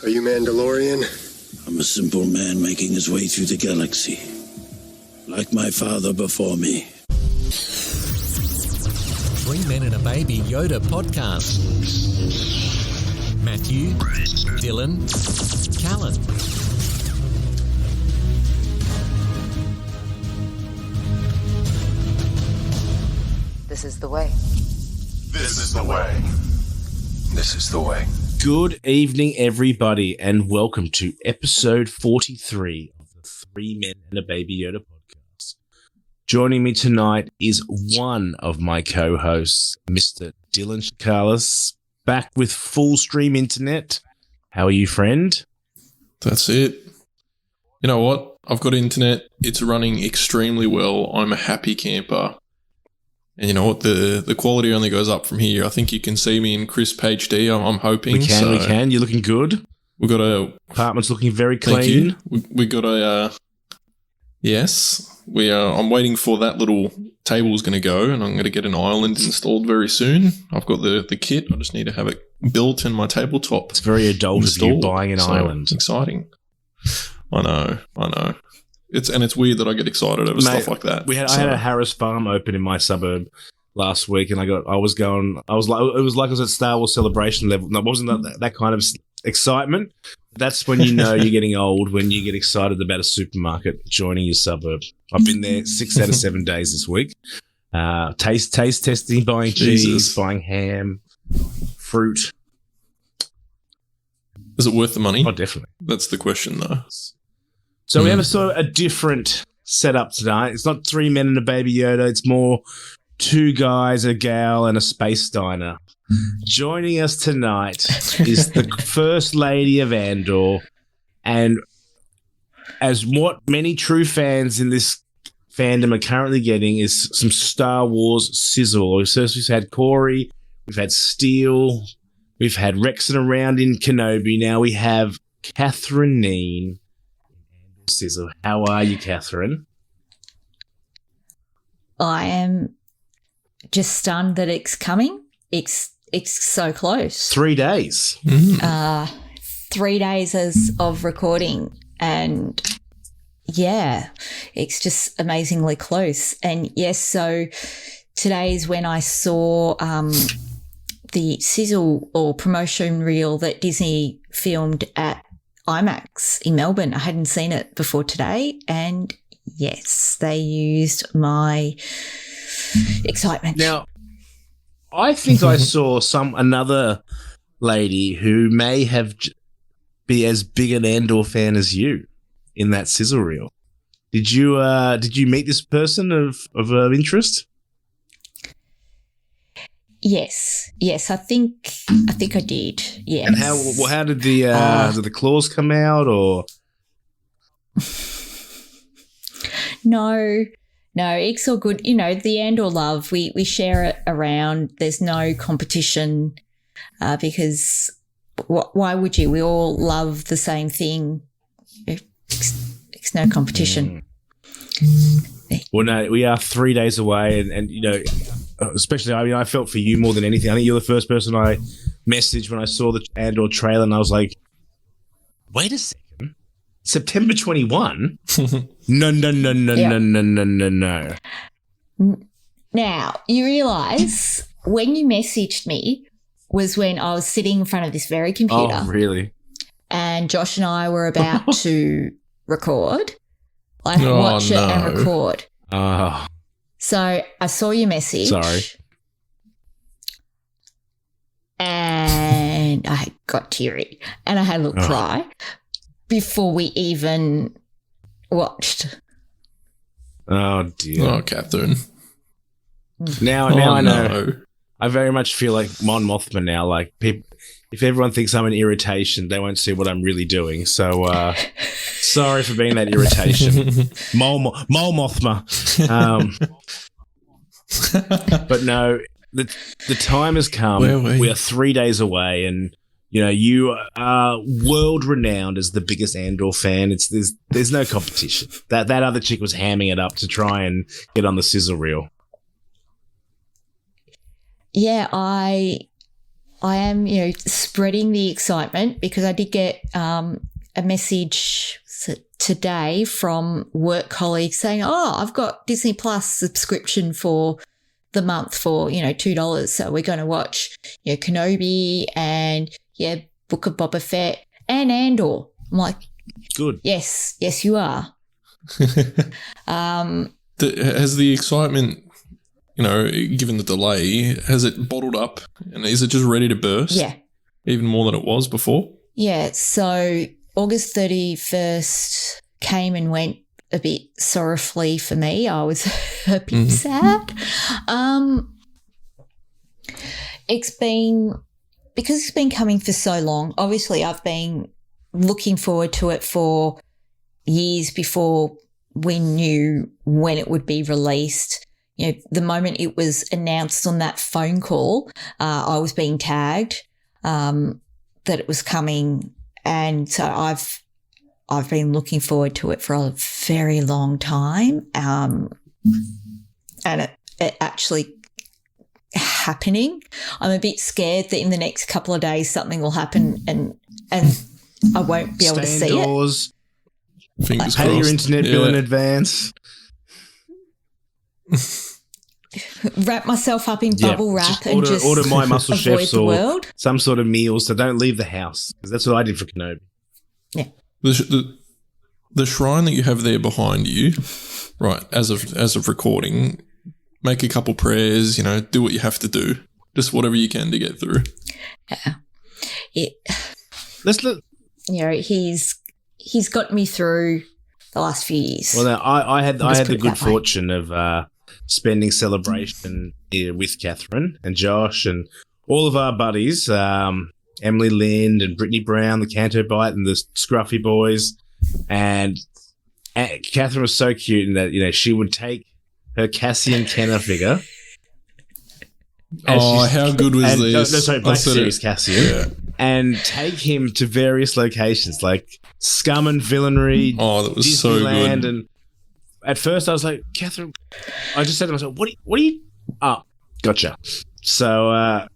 Are you Mandalorian? I'm a simple man making his way through the galaxy, like my father before me. 3 Men and a Baby Yoda podcast. Matthew, Dylan, Callan. This is the way. This is the way. This is the way. Good evening, everybody, and welcome to episode 43 of the 3 Men and a Baby Yoda podcast. Joining me tonight is one of my co-hosts, Mr. Dylan Shakalis, back with full stream internet. How are you, friend? That's it. You know what? I've got internet. It's running extremely well. I'm a happy camper. And you know what? The quality only goes up from here. I think you can see me in crisp HD. I'm hoping. We can. You're looking good. We got a apartment's looking very clean. Thank you. We got a yes. I'm waiting for that little table's going to go, and I'm going to get an island installed very soon. I've got the kit. I just need to have it built in my tabletop. It's very adult of you buying an island. It's exciting. I know. It's weird that I get excited over stuff like that. I had a Harris Farm open in my suburb last week, and it was like I was at Star Wars Celebration level. No, it wasn't that kind of excitement. That's when you know you're getting old, when you get excited about a supermarket joining your suburb. I've been there 6 out of 7 days this week. Taste testing, buying cheese, buying ham, fruit. Is it worth the money? Oh, definitely. That's the question, though. So we have a different setup tonight. It's not 3 men and a Baby Yoda. It's more 2 guys, a gal, and a space diner. Joining us tonight is the First Lady of Andor, and as what many true fans in this fandom are currently getting is some Star Wars sizzle. So we've had Corey, we've had Steele, we've had Rexon around in Kenobi. Now we have Catherine Kneen. Sizzle. How are you, Catherine? I am just stunned that it's coming. It's so close. 3 days. 3 days of recording, and yeah, it's just amazingly close. And yes, so today's when I saw the sizzle or promotion reel that Disney filmed at Imax in Melbourne. I hadn't seen it before today, and yes, they used my excitement. Now, I think I saw another lady who may be as big an Andor fan as you in that sizzle reel. Did you meet this person of interest? Yes, I think I did. Yes. And how did the claws come out, or? No, it's all good. You know, the Andor love, we share it around. There's no competition because why would you? We all love the same thing. It's no competition. Well, no, we are 3 days away, and you know, especially, I mean, I felt for you more than anything. I think you're the first person I messaged when I saw the Andor trailer, and I was like, wait a second, September 21? No. Now, you realise when you messaged me was when I was sitting in front of this very computer. Oh, really? And Josh and I were about to record. Watch it and record. So I saw your message. Sorry. And I got teary and I had a little cry before we even watched. Oh, dear. Oh, Catherine. Now I know. No. I very much feel like Mohl Mothma now. Like, people, if everyone thinks I'm an irritation, they won't see what I'm really doing. So, sorry for being that irritation. Mohl Mothma. But no, the time has come. We are 3 days away, and you know you are world renowned as the biggest Andor fan. There's no competition. That other chick was hamming it up to try and get on the sizzle reel. Yeah, I I am, spreading the excitement because I did get a message today from work colleagues saying, I've got Disney Plus subscription for the month for, $2. So we're going to watch, Kenobi and, Book of Boba Fett and Andor. I'm like, good. Yes, you are. Has the excitement, given the delay, has it bottled up and is it just ready to burst? Yeah. Even more than it was before? Yeah. So August 31st came and went a bit sorrowfully for me. I was a bit sad. Because it's been coming for so long, obviously I've been looking forward to it for years before we knew when it would be released. The moment it was announced on that phone call, I was being tagged that it was coming, and so I've been looking forward to it for a very long time, and it actually happening. I'm a bit scared that in the next couple of days something will happen and I won't be able to see indoors. Fingers Pay crossed. your internet bill in advance. Wrap myself up in bubble wrap and just order my muscle avoid chefs the or world. some sort of meal, so don't leave the house, because that's what I did for Kenobi. Yeah. The shrine that you have there behind you, right? As of recording, make a couple prayers. Do what you have to do. Just whatever you can to get through. Yeah. Let's look. He's got me through the last few years. Well, now, I had the put it good that way. fortune of spending Celebration here with Catherine and Josh and all of our buddies, Emily Lind and Brittany Brown, the Canto Bite and the Scruffy Boys. And Catherine was so cute in that, she would take her Cassian Kenner figure. How good was this? Black Series Cassian. Yeah. And take him to various locations like Scum and Villainy. Oh, that was so Disneyland, good. And at first I was like, Catherine, I just said to myself, what are you? Oh, gotcha. So,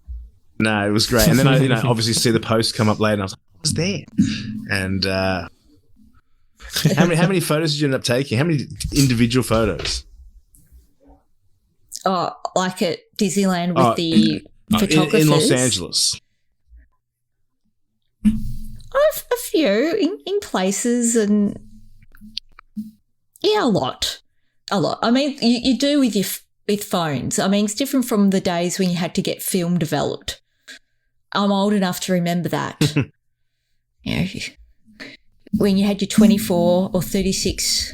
no, it was great. And then I, obviously see the post come up later and I was like, I was there. And how many photos did you end up taking? How many individual photos? Oh, like at Disneyland with the photographers? In Los Angeles. A few in places and a lot. I mean, you do with phones. I mean, it's different from the days when you had to get film developed. I'm old enough to remember that. When you had your 24 or 36,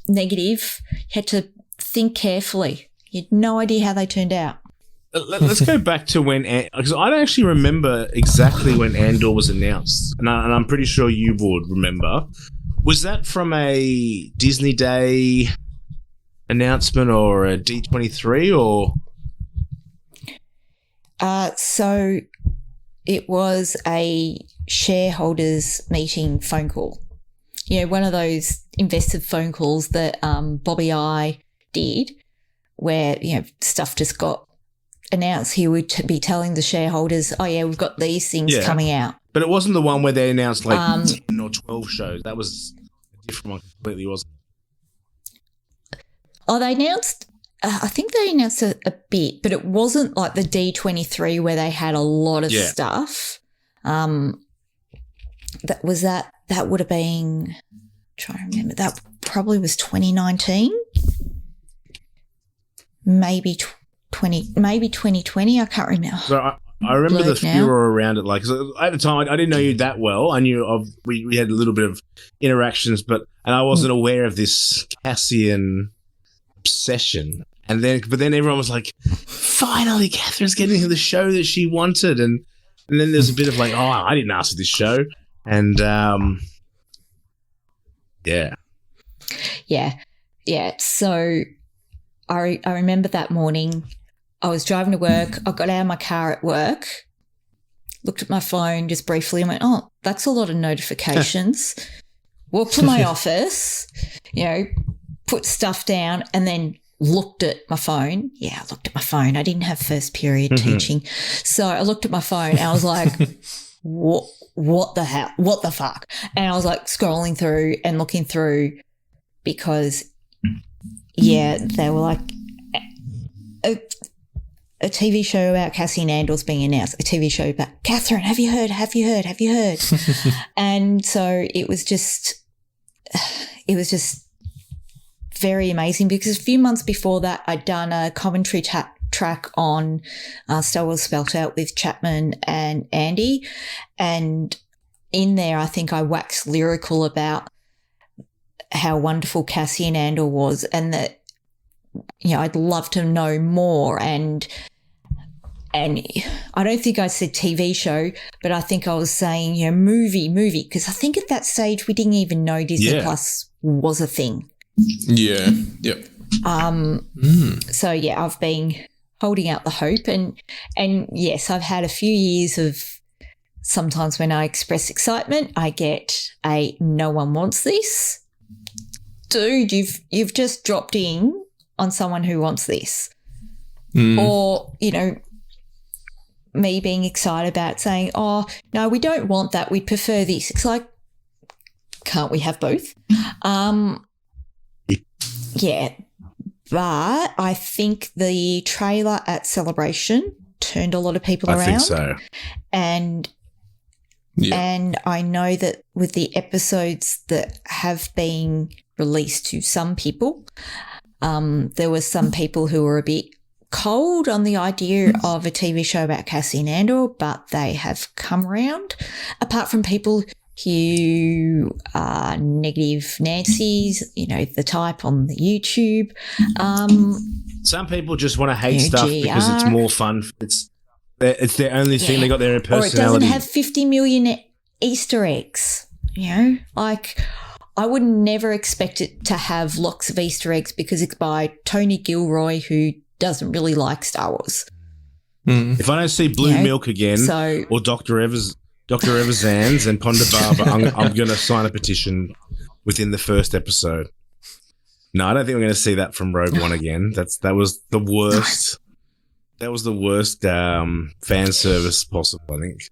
negative, you had to think carefully. You had no idea how they turned out. Let's go back to when, because I don't actually remember exactly when Andor was announced, and I'm pretty sure you would remember. Was that from a Disney Day announcement or a D23 or? So it was a shareholders meeting phone call. One of those investor phone calls that Bobby I did, where stuff just got announced. He would be telling the shareholders, we've got these things coming out. But it wasn't the one where they announced 10 or 12 shows. That was a different one completely, wasn't it? Oh, they announced, I think they announced a bit, but it wasn't like the D23 where they had a lot of stuff. That would have been, trying to remember, that probably was 2019. Maybe 2020. I can't remember. So I remember the furor around it. Like, so at the time, I didn't know you that well. I knew we had a little bit of interactions, and I wasn't aware of this Cassian obsession. But then everyone was like, "Finally, Catherine's getting the show that she wanted." And then there's a bit of like, "Oh, I didn't ask for this show," and yeah. So I remember that morning. I was driving to work. I got out of my car at work, looked at my phone just briefly and went, oh, that's a lot of notifications. Walked to my office, put stuff down and then looked at my phone. Yeah, I looked at my phone. I didn't have first period teaching. So I looked at my phone and I was like, what the hell? What the fuck? And I was like scrolling through and looking through because, yeah, they were like, a TV show about Cassian Andor's being announced, a TV show about Catherine, have you heard? And so it was just very amazing because a few months before that I'd done a commentary track on Star Wars Spelt Out with Chapman and Andy, and in there I think I waxed lyrical about how wonderful Cassian Andor was and that, you know, I'd love to know more. And I don't think I said TV show, but I think I was saying, you know, movie, because I think at that stage we didn't even know Disney Plus was a thing. Yeah. Yep. So yeah, I've been holding out the hope, and yes, I've had a few years of sometimes when I express excitement, I get a no one wants this. Dude, you've just dropped in on someone who wants this. Or, you know, me being excited about saying, oh, no, we don't want that. We prefer this. It's like, can't we have both? Yeah. But I think the trailer at Celebration turned a lot of people around. I think so. And I know that with the episodes that have been released to some people, there were some people who were a bit cold on the idea of a TV show about Cassian Andor, but they have come around, apart from people who are negative Nancy's, you know, the type on the YouTube. Some people just want to hate stuff because it's more fun. It's their only thing. They got their own personality. Or it doesn't have 50 million Easter eggs, you know? Like, I would never expect it to have lots of Easter eggs because it's by Tony Gilroy, who doesn't really like Star Wars. If I don't see Blue Milk again or Dr. Evans and Ponda Baba, I'm going to sign a petition within the first episode. No, I don't think we're going to see that from Rogue One again. That was the worst. That was the worst fan service possible, I think.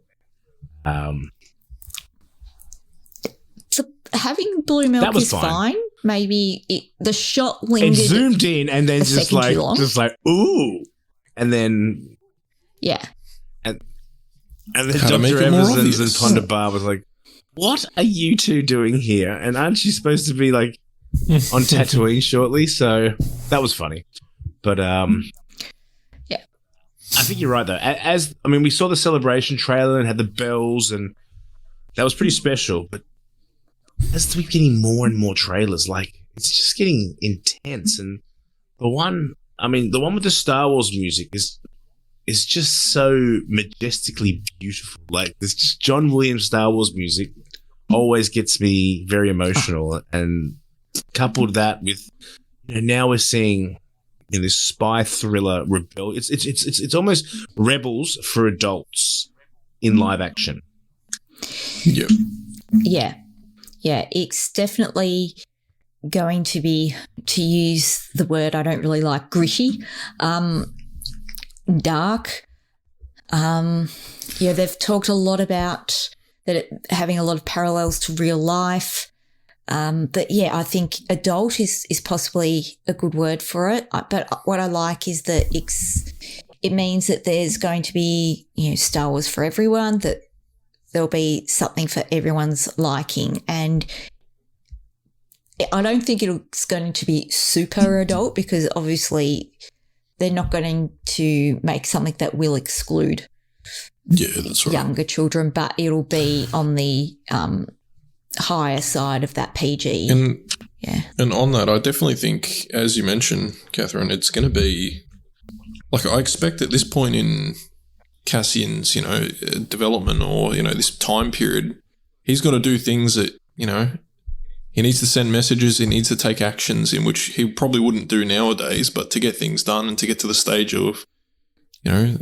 Having Blue Milk is fine. Maybe the shot lingered. It zoomed in and then just like ooh, and then and then Dr. Evans and Ponda Bar was like, "What are you two doing here? And aren't you supposed to be like on Tatooine shortly?" So that was funny, but I think you're right though. We saw the Celebration trailer and had the bells, and that was pretty special, but as we're getting more and more trailers, like, it's just getting intense. And the one with the Star Wars music is just so majestically beautiful. Like, there's just John Williams Star Wars music always gets me very emotional. And coupled that with, you know, now we're seeing this spy thriller rebellion. It's almost Rebels for adults in live action. Yep. Yeah, it's definitely going to be, to use the word I don't really like, gritty, dark. They've talked a lot about that having a lot of parallels to real life. But yeah, I think adult is possibly a good word for it. But what I like is that it means that there's going to be, you know, Star Wars for everyone, that there'll be something for everyone's liking. And I don't think it's going to be super adult because obviously they're not going to make something that will exclude younger children, but it'll be on the higher side of that PG. And on that, I definitely think, as you mentioned, Catherine, it's going to be, like, I expect at this point in Cassian's, you know, development, or, you know, this time period, he's got to do things that, you know, he needs to send messages, he needs to take actions in which he probably wouldn't do nowadays, but to get things done and to get to the stage of, you know,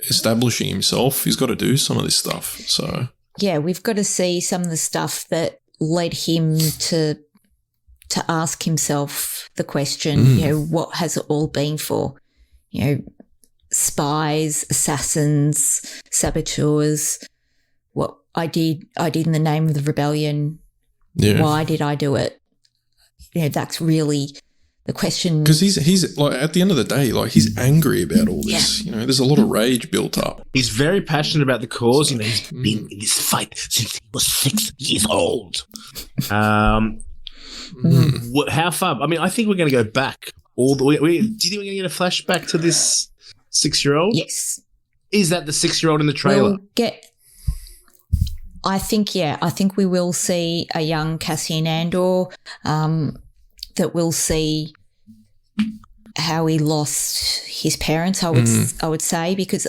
establishing himself, he's got to do some of this stuff. So yeah, we've got to see some of the stuff that led him to to ask himself the question, what has it all been for? Spies, assassins, saboteurs, what I did in the name of the rebellion. Yeah. Why did I do it? That's really the question. Because he's like, at the end of the day, like, he's angry about all this. There's a lot of rage built up. He's very passionate about the cause. He's been in this fight since he was 6 years old. How far? I mean, I think we're going to go back all the way. Do you think we're going to get a flashback to this 6-year-old? Yes. Is that the 6-year-old in the trailer? I think we will see a young Cassian Andor, that we'll see how he lost his parents, I would say, because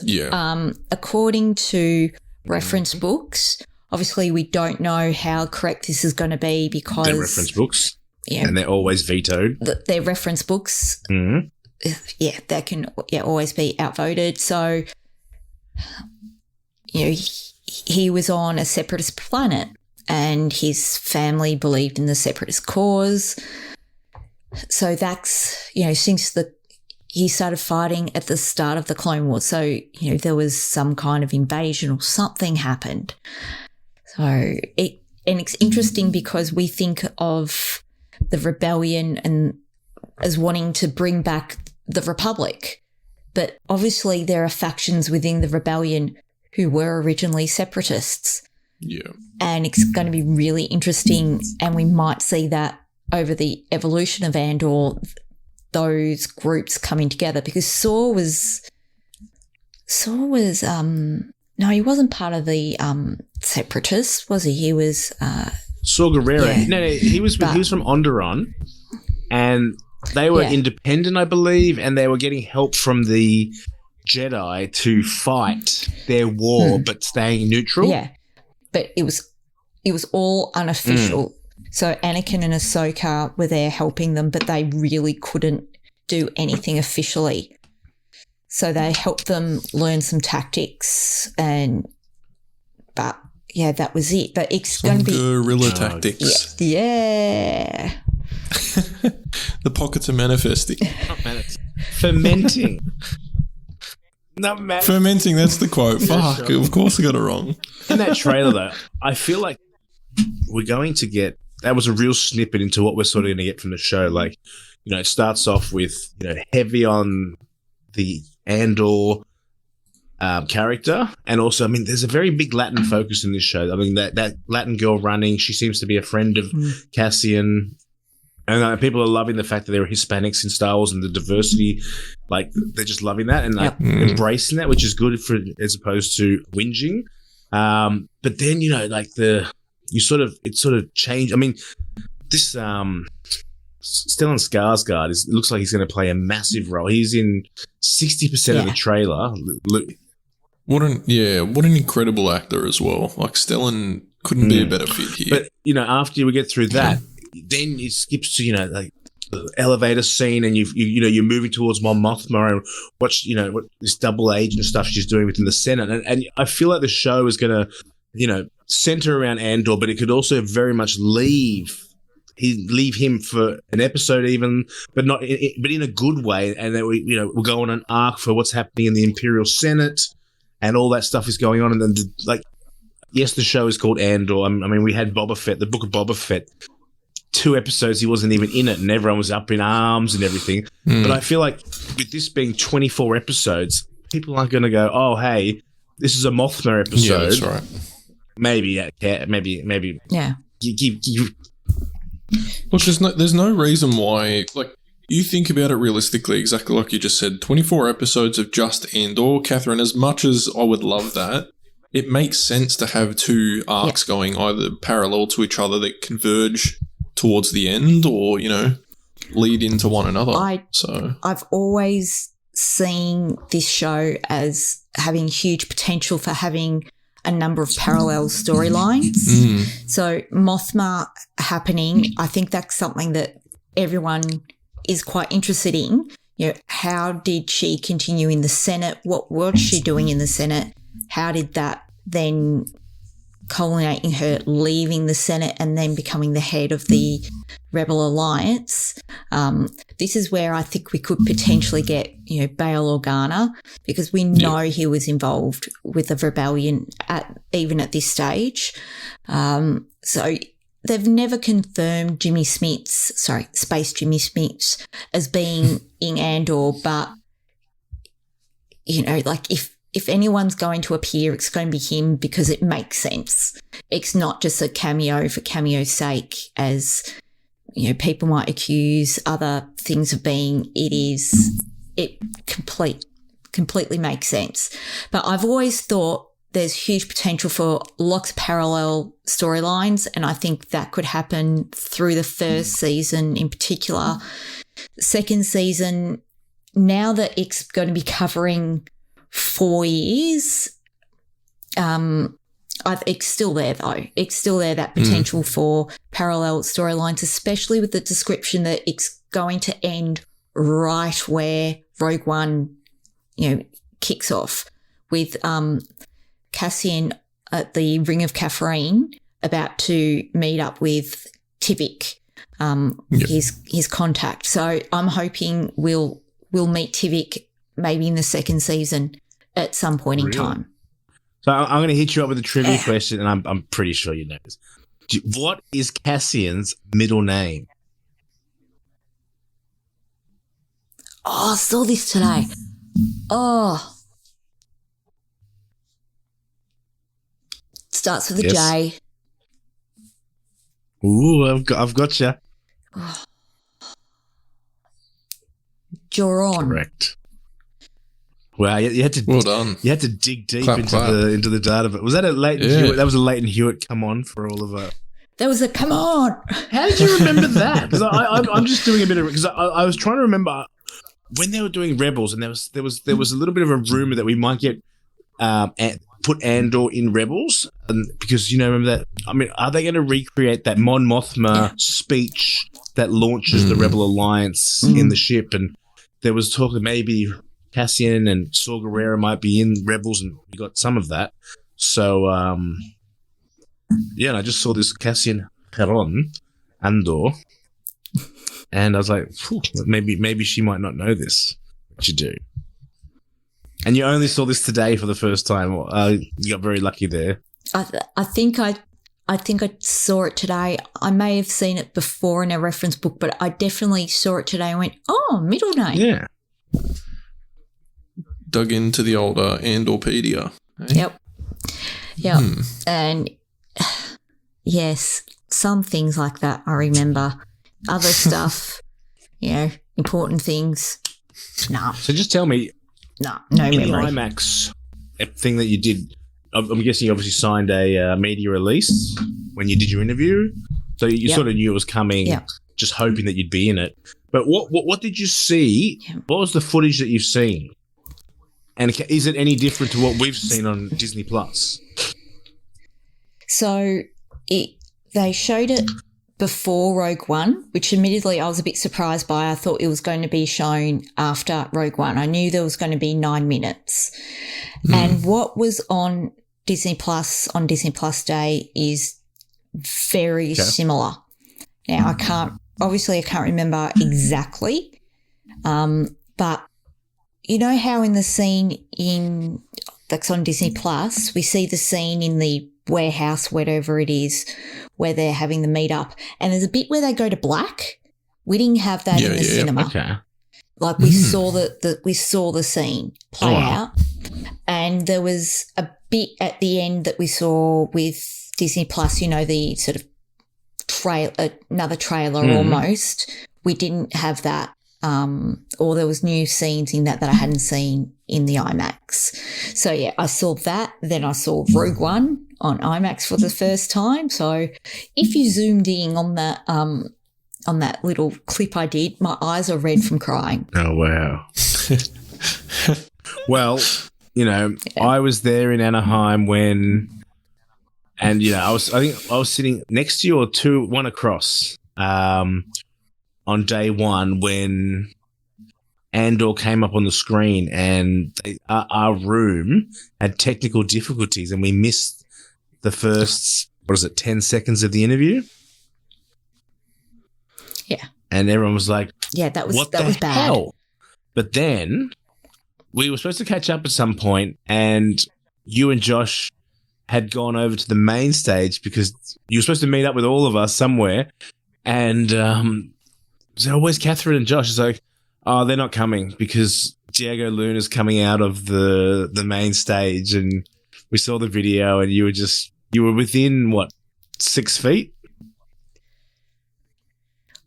according to reference books, obviously we don't know how correct this is going to be because they're reference books, and they're always vetoed. They're reference books. Mm-hmm. Yeah, that can always be outvoted. So, he was on a separatist planet and his family believed in the separatist cause. So that's, since he started fighting at the start of the Clone Wars. So, there was some kind of invasion or something happened. So it's interesting because we think of the rebellion and as wanting to bring back the Republic. But obviously there are factions within the rebellion who were originally separatists. Yeah. And it's going to be really interesting, and we might see that over the evolution of Andor, those groups coming together, because Saw was no, he wasn't part of the separatists, was he? He was Saw Gerrera. No, he was from Onderon, and they were independent, I believe, and they were getting help from the Jedi to fight their war, but staying neutral. Yeah, but it was all unofficial. So Anakin and Ahsoka were there helping them, but they really couldn't do anything officially. So they helped them learn some tactics, but that was it. But it's going to be guerrilla tactics. Yeah. The pockets are manifesting. Fermenting. Fermenting, that's the quote. Fuck, sure. Of course I got it wrong. In that trailer, though, I feel like we're going to get... That was a real snippet into what we're sort of going to get from the show. Like, it starts off with, heavy on the Andor character. And also, I mean, there's a very big Latin focus in this show. I mean, that Latin girl running, she seems to be a friend of Cassian. And people are loving the fact that there are Hispanics in Star Wars and the diversity. Like, they're just loving that and embracing that, which is good for as opposed to whinging. But then, it sort of changed. I mean, this Stellan Skarsgård looks like he's going to play a massive role. He's in 60% of the trailer. What an incredible actor as well. Like, Stellan couldn't be a better fit here. But after we get through that, then it skips to the elevator scene, and you're moving towards Mohl Mothma and watch what this double agent stuff she's doing within the Senate, and I feel like the show is going to center around Andor, but it could also very much leave him for an episode even, but not but in a good way, and then we'll go on an arc for what's happening in the Imperial Senate and all that stuff is going on, and then yes, the show is called Andor. I mean, we had Boba Fett, the Book of Boba Fett. 2 episodes he wasn't even in it and everyone was up in arms and everything. But I feel like with this being 24 episodes, people aren't going to go, oh, hey, this is a Mothma episode. Yeah, that's right. Maybe. Yeah. Look, there's no reason why, like, you think about it realistically, exactly like you just said, 24 episodes of just Andor, Catherine, as much as I would love that, it makes sense to have 2 arcs going either parallel to each other that converge towards the end or, lead into one another. I've always seen this show as having huge potential for having a number of parallel storylines. So Mothma happening, I think that's something that everyone is quite interested in. How did she continue in the Senate? What was she doing in the Senate? How did that then culminating her leaving the Senate and then becoming the head of the Rebel Alliance. This is where I think we could potentially get, Bail Organa, because we know he was involved with the rebellion even at this stage. So they've never confirmed Space Jimmy Smits as being in Andor, but, if anyone's going to appear, it's going to be him because it makes sense. It's not just a cameo for cameo's sake, as, people might accuse other things of being. It completely makes sense. But I've always thought there's huge potential for lots of parallel storylines, and I think that could happen through the first season in particular. Second season, now that it's going to be covering 4 years, it's still there though. It's still there, that potential for parallel storylines, especially with the description that it's going to end right where Rogue One, kicks off, with Cassian at the Ring of Catherine about to meet up with Tivik, his contact. So I'm hoping we'll meet Tivik maybe in the second season at some point in time. So I'm going to hit you up with a trivia question, and I'm pretty sure you know this. What is Cassian's middle name? Oh, I saw this today. Oh. Starts with a J. Ooh, I've got you. Joron. Correct. Wow, you had to. Well done. You had to dig deep Clap. into the data. But was that a Leighton Hewitt? That was a Leighton Hewitt. Come on for all of it. That was a come on. How did you remember that? Because I'm just doing a bit of, because I was trying to remember when they were doing Rebels, and there was a little bit of a rumor that we might get put Andor in Rebels, and because remember that. I mean, are they going to recreate that Mohl Mothma speech that launches the Rebel Alliance in the ship? And there was talk that maybe Cassian and Saw Gerrera might be in Rebels, and we got some of that. So, and I just saw this Cassian Heron Andor, and I was like, maybe she might not know this, but you do. And you only saw this today for the first time. You got very lucky there. I think I saw it today. I may have seen it before in a reference book, but I definitely saw it today and went, oh, middle name. Yeah. Dug into the older Andorpedia. Eh? Yep. And yes, some things like that I remember. Other stuff, important things, no. So just tell me, no in memory. the IMAX thing that you did, I'm guessing you obviously signed a media release when you did your interview, so you sort of knew it was coming, just hoping that you'd be in it. But what did you see? What was the footage that you've seen? And is it any different to what we've seen on Disney Plus? So they showed it before Rogue One, which admittedly I was a bit surprised by. I thought it was going to be shown after Rogue One. I knew there was going to be 9 minutes. And what was on Disney Plus on Disney Plus Day is very similar. Now, I can't remember exactly, but you know how in the scene that's on Disney Plus, we see the scene in the warehouse, whatever it is, where they're having the meetup, and there's a bit where they go to black. We didn't have that in the cinema. Okay. Like we saw the scene play out, and there was a bit at the end that we saw with Disney Plus. The sort of another trailer almost. We didn't have that. Or there was new scenes in that I hadn't seen in the IMAX. So yeah, I saw that. Then I saw Rogue One on IMAX for the first time. So if you zoomed in on that little clip I did, my eyes are red from crying. Oh wow. Well, I was there in Anaheim I was sitting next to you or one across. On day one when Andor came up on the screen, and our room had technical difficulties, and we missed the first, 10 seconds of the interview. Yeah. And everyone was like, yeah, that was bad. Hell? But then we were supposed to catch up at some point, and you and Josh had gone over to the main stage because you were supposed to meet up with all of us somewhere. And so where's Catherine and Josh? It's like, oh, they're not coming because Diego Luna's coming out of the main stage. And we saw the video, and you were within, 6 feet?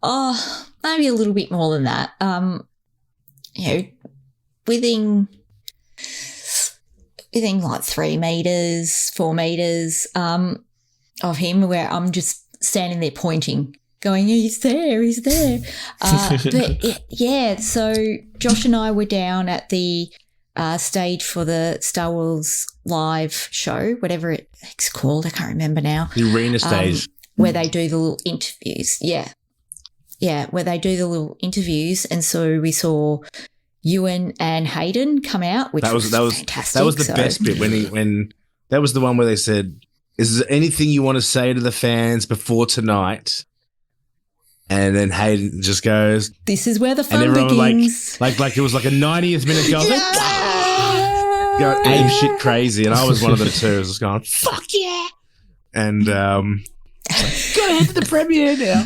Oh, maybe a little bit more than that. Within like 3 meters, 4 meters of him, where I'm just standing there pointing, going, he's there. But yeah, so Josh and I were down at the stage for the Star Wars live show, whatever it's called, I can't remember now. The arena stage. Where they do the little interviews. Yeah, where they do the little interviews. And so we saw Ewan and Hayden come out, which was fantastic. That was the best bit when that was the one where they said, is there anything you want to say to the fans before tonight? And then Hayden just goes, this is where the fun and everyone begins. Like it was like a 90th minute goal. Yeah! Going ape shit crazy. And I was one of the two. I was just going, fuck yeah. And gotta head to the premiere now.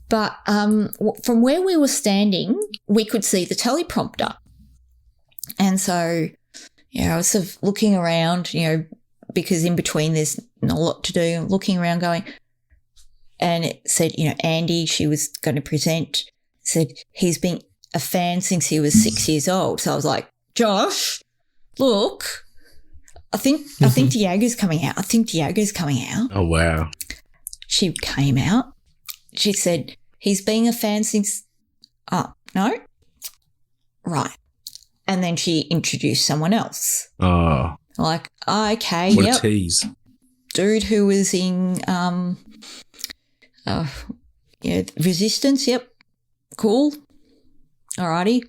But from where we were standing, we could see the teleprompter. And so, I was sort of looking around, because in between there's not a lot to do, looking around going, and it said, Andy, she was going to present, said he's been a fan since he was 6 years old. So I was like, Josh, look, I think Diego's coming out. Oh, wow. She came out. She said, he's been a fan since, no? Right. And then she introduced someone else. Oh. Like, okay, what yep. a tease. Dude who was in Resistance, yep. Cool. Alrighty.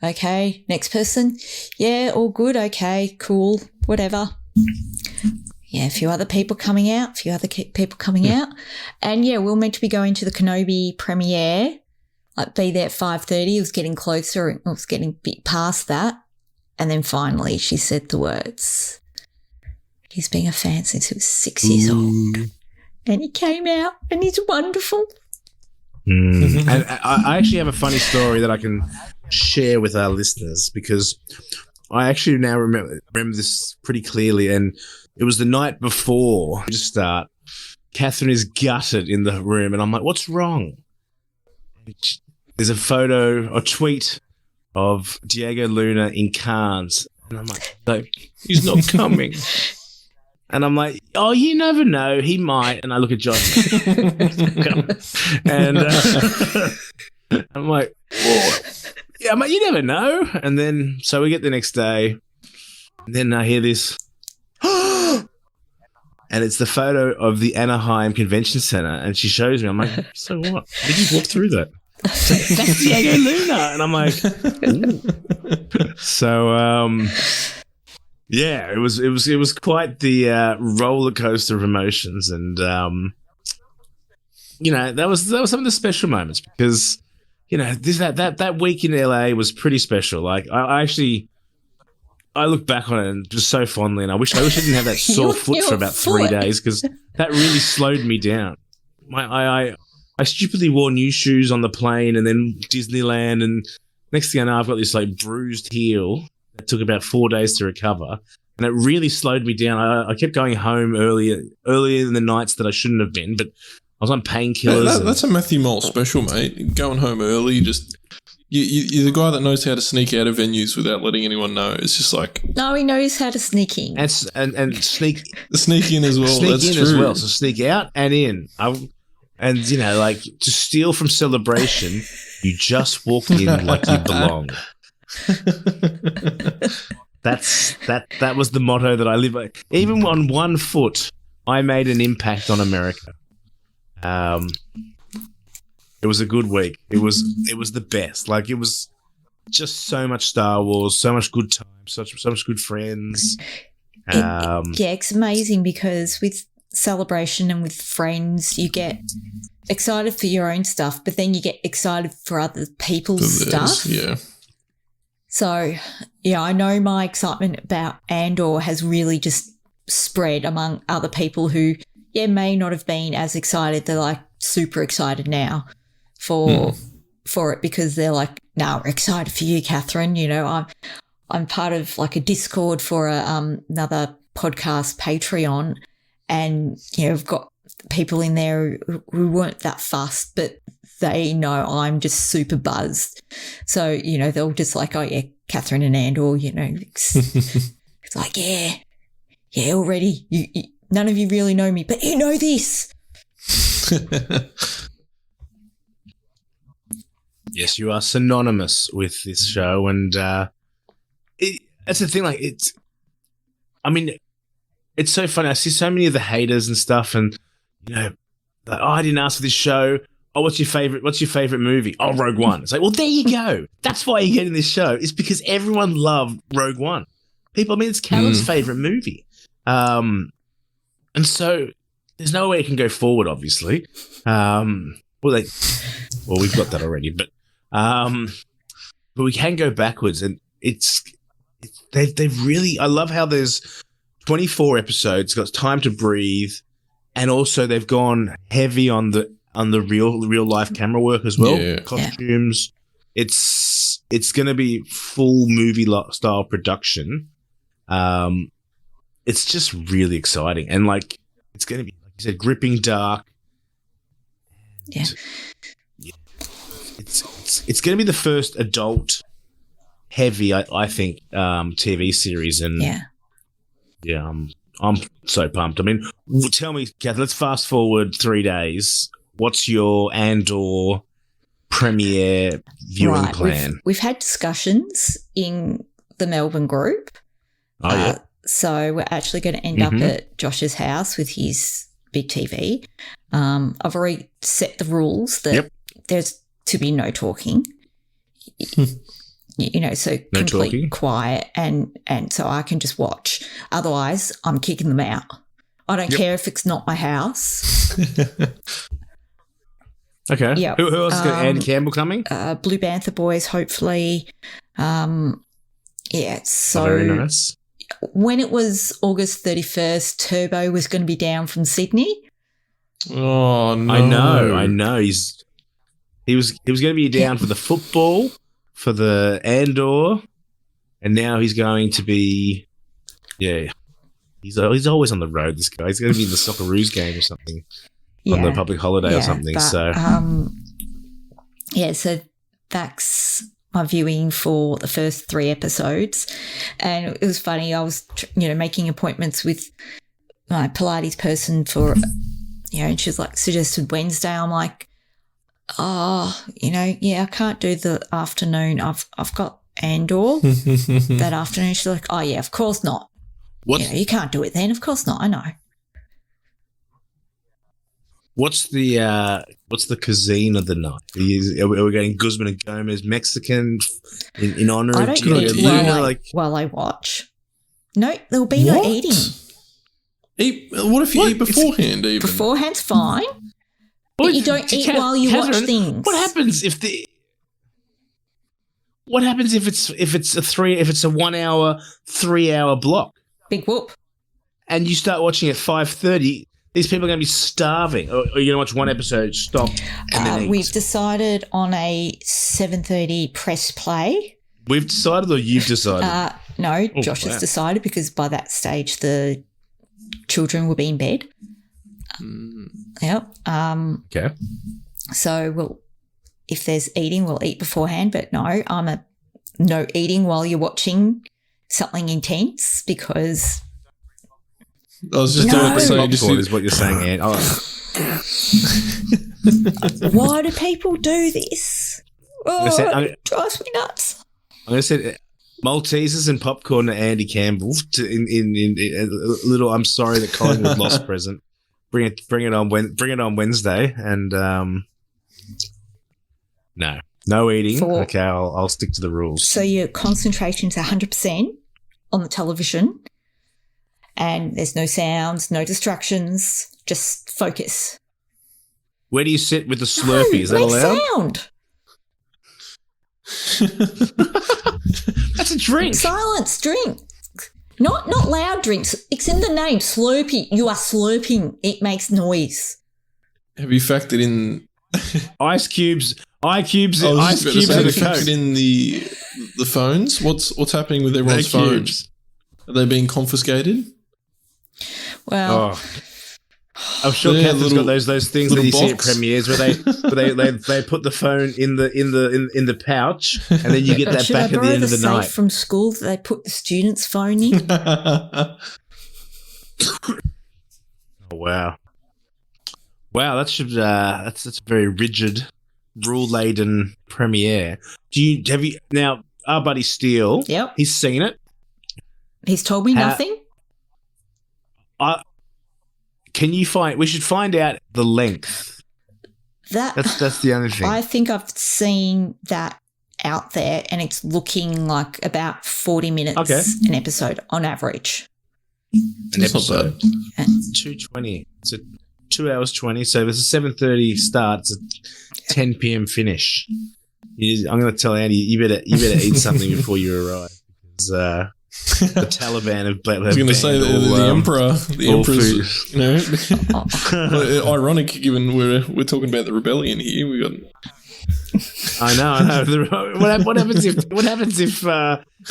Okay, next person. Yeah, all good. Okay, cool. Whatever. Yeah, a few other people coming out. And, we were meant to be going to the Kenobi premiere, be there at 5:30. It was getting closer. It was getting a bit past that. And then finally she said the words, he's been a fan since he was 6 years old. And he came out and he's wonderful. And I actually have a funny story that I can share with our listeners because I actually now remember this pretty clearly, and it was the night before we just start. Catherine is gutted in the room, and I'm like, what's wrong? There's a tweet of Diego Luna in Cannes, and I'm like, no, he's not coming. And I'm like, oh, you never know, he might. And I look at Josh, and I'm like, oh. Yeah, mate, you never know. And then, so we get the next day, and then I hear this, and it's the photo of the Anaheim Convention Center, and she shows me. I'm like, so what? Did you walk through that? That's Diego Luna. And I'm like, ooh. So, yeah, it was quite the roller coaster of emotions, and that was some of the special moments because. That week in LA was pretty special. Like I look back on it and just so fondly, and I wish I didn't have that sore foot for about 3 days because that really slowed me down. I stupidly wore new shoes on the plane and then Disneyland, and next thing I know, I've got this like bruised heel that took about 4 days to recover, and it really slowed me down. I kept going home earlier in the nights that I shouldn't have been, but I was on painkillers. That's a Matthew Mohl special, mate. Going home early, you're the guy that knows how to sneak out of venues without letting anyone know. It's just like... No, he knows how to sneak in. And sneak... Sneak in as well, that's true. As well, so sneak out and in. To steal from Celebration, you just walk in like you belong. That was the motto that I live by. Even on one foot, I made an impact on America. It was a good week. It was the best. Like, it was just so much Star Wars, so much good time, so much good friends. It's amazing because with celebration and with friends, you get excited for your own stuff, but then you get excited for other people's stuff. Yeah. So, yeah, I know my excitement about Andor has really just spread among other people who, may not have been as excited. They're like super excited now for it because they're like, "No, we're excited for you, Catherine." You know, I'm part of like a Discord for another podcast Patreon, and I've got people in there who weren't that fussed, but they know I'm just super buzzed. So, they'll just like, "Oh yeah, Catherine and Andor," it's like, yeah, already. You, none of you really know me, but you know this. Yes, you are synonymous with this show, and that's the thing. Like, it's so funny. I see so many of the haters and stuff, and like, "Oh, I didn't ask for this show. Oh, what's your favorite movie? Oh, Rogue One." It's like, well, there you go. That's why you're getting this show. It's because everyone loved Rogue One. It's Callum's favorite movie. And so there's no way it can go forward, obviously. We've got that already, but we can go backwards, and they've really. I love how there's 24 episodes, got time to breathe, and also they've gone heavy on the real life camera work as well. Yeah. Costumes. It's going to be full movie style production. It's just really exciting, and like it's going to be, like you said, gripping dark. Yeah. It's going to be the first adult heavy, I think, TV series, and I'm so pumped. Tell me, Kath, let's fast forward 3 days. What's your Andor premiere viewing plan? We've had discussions in the Melbourne group. Oh, yeah. So we're actually going to end up at Josh's house with his big TV. I've already set the rules that there's to be no talking. So no complete talking. Quiet, and so I can just watch. Otherwise, I'm kicking them out. I don't care if it's not my house. Okay. Yeah. Who else is going? Andy Campbell coming? Blue Banther boys, hopefully. So very nice. When it was August 31st, Turbo was going to be down from Sydney. Oh no! I know. He was going to be down for the football, for the Andor, and now he's going to be. Yeah, he's always on the road. This guy. He's going to be in the Socceroos game or something on the public holiday or something. But, so so that's my viewing for the first 3 episodes, and it was funny. I was making appointments with my Pilates person for and she was like, suggested Wednesday. I'm like, I can't do the afternoon. I've got Andor that afternoon. She's like, oh yeah, of course not. What? You can't do it then. Of course not. I know. What's the cuisine of the night? Are we getting Guzman and Gomez Mexican in honor I of don't Gina? eat while I watch. No, there'll be no eating. What if you eat beforehand? Even beforehand's fine, but you don't eat while you watch things. What happens if it's a 1 hour, 3 hour block? Big whoop. And you start watching at 5:30. These people are going to be starving. Or you're going to watch one episode, stop, and then eat. We've decided on a 7:30 press play. We've decided, or you've decided? No, Josh has decided because by that stage the children will be in bed. Yep. Okay. So if there's eating, we'll eat beforehand. But no, I'm a no eating while you're watching something intense because. I was just doing the same. Is what you're saying, Anne. Why do people do this? It drives me nuts. I'm going to say Maltesers and popcorn to Andy Campbell in a little. I'm sorry that Collingwood lost present. Bring it on Wednesday, and no eating. Okay, I'll stick to the rules. So your concentration's 100% on the television. and there's no sounds, no distractions, just focus. Where do you sit with the Slurpee? Is that Make allowed? sound. That's a drink. Silence, drink. Not loud drinks. It's in the name, Slurpee. You are slurping. It makes noise. Have you factored in Ice cubes I was just in about to say, a have you Coke. factored in the phones? What's happening with everyone's They're phones? cubes. Are they being confiscated? Well, Oh. I'm sure They're Catherine's got those things that little you see at box. premieres where they put the phone in the pouch and then you get that should back I at the borrow end of the safe night. from school that they put the student's phone in? Oh, wow. Wow, that's a very rigid, rule laden premiere. Have you now? Our buddy Steele, Yep. he's seen it. He's told me nothing. Can you find? We should find out the length. That's the only thing. I think I've seen that out there, and it's looking like about 40 minutes an episode on average. An That's not episode, bad. 2:20. It's a 2 hours 20. So if it's a 7:30 start, it's a 10 p.m. finish. I'm going to tell Andy, you better eat something before you arrive. Because, the Taliban have I was going to say the emperor's, food. well, ironic given we're talking about the rebellion here. We got. I know. What happens if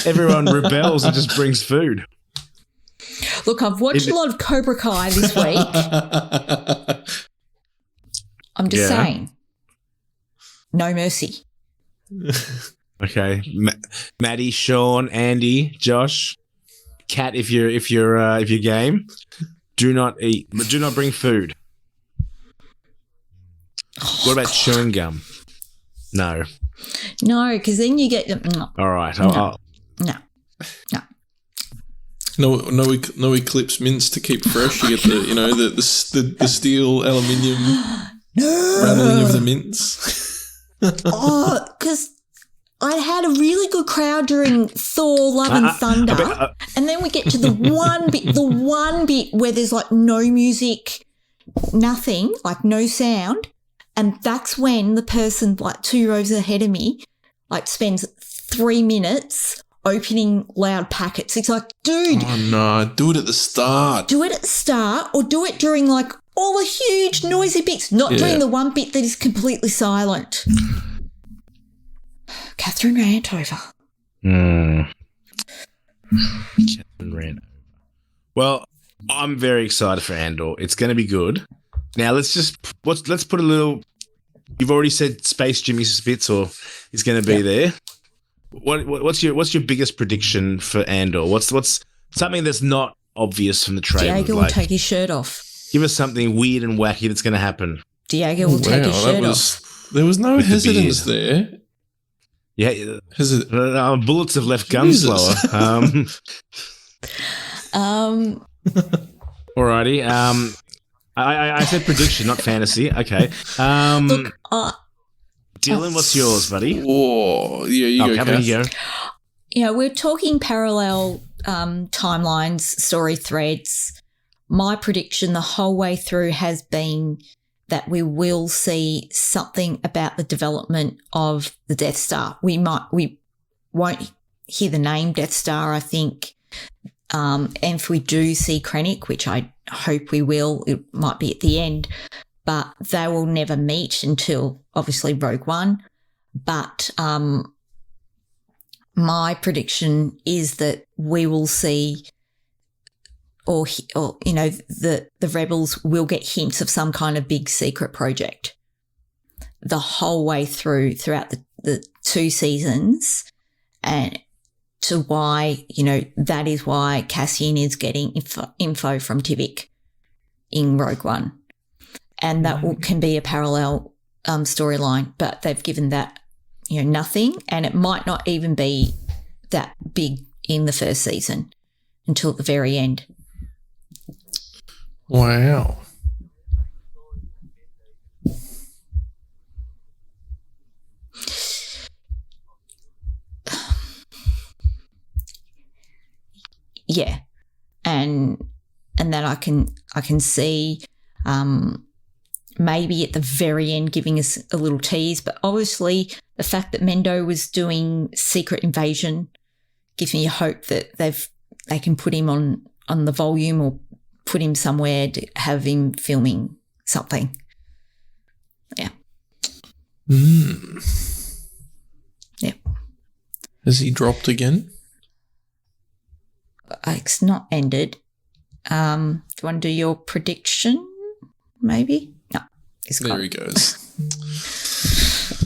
everyone rebels and just brings food? Look, I've watched a lot of Cobra Kai this week. I'm just saying, no mercy. Okay, Maddie, Sean, Andy, Josh, Kat. If you're game, do not eat. Do not bring food. What about chewing gum? No. No, because then you get no. All right. No. No Eclipse mints to keep fresh. You get the steel aluminium rattling of the mints. Oh, because I had a really good crowd during Thor: Love and Thunder, and then we get to the one bit where there's like no music, nothing, like no sound, and that's when the person like 2 rows ahead of me like spends 3 minutes opening loud packets. It's like, dude, Oh no! Do it at the start. do it at the start or do it during like all the huge noisy bits, not during the one bit that is completely silent. Catherine rant over. Catherine ran. Well, I'm very excited for Andor. It's going to be good. Now let's put a little. You've already said Space Jimmy Spitzer is going to be there. What's your biggest prediction for Andor? What's something that's not obvious from the trailer? Diego will take his shirt off. Give us something weird and wacky that's going to happen. Diego will take his shirt off. There was no With the hesitance beard. there. Yeah, Hesit- bullets have left Jesus. Gunslower. Alrighty. I said prediction, not fantasy. Okay. Look, Dylan, what's yours, buddy? Oh, yeah, you go, Catherine, Kath. you go. you know, we're talking parallel timelines, story threads. My prediction the whole way through has been that we will see something about the development of the Death Star. We won't hear the name Death Star, I think. And if we do see Krennic, which I hope we will, it might be at the end, but they will never meet until obviously Rogue One. But my prediction is that we will see or you know, the rebels will get hints of some kind of big secret project the whole way throughout the 2 seasons, and to why, you know, that is why Cassian is getting info from Tivik in Rogue One, and that can be a parallel storyline, but they've given that, you know, nothing, and it might not even be that big in the first season until the very end. Wow. Yeah. And I can see maybe at the very end giving us a little tease. But obviously the fact that Mendo was doing Secret Invasion gives me hope that they can put him on the volume or put him somewhere to have him filming something. Yeah. Yeah. Has he dropped again? It's not ended. Do you want to do your prediction? Maybe? No. There he goes.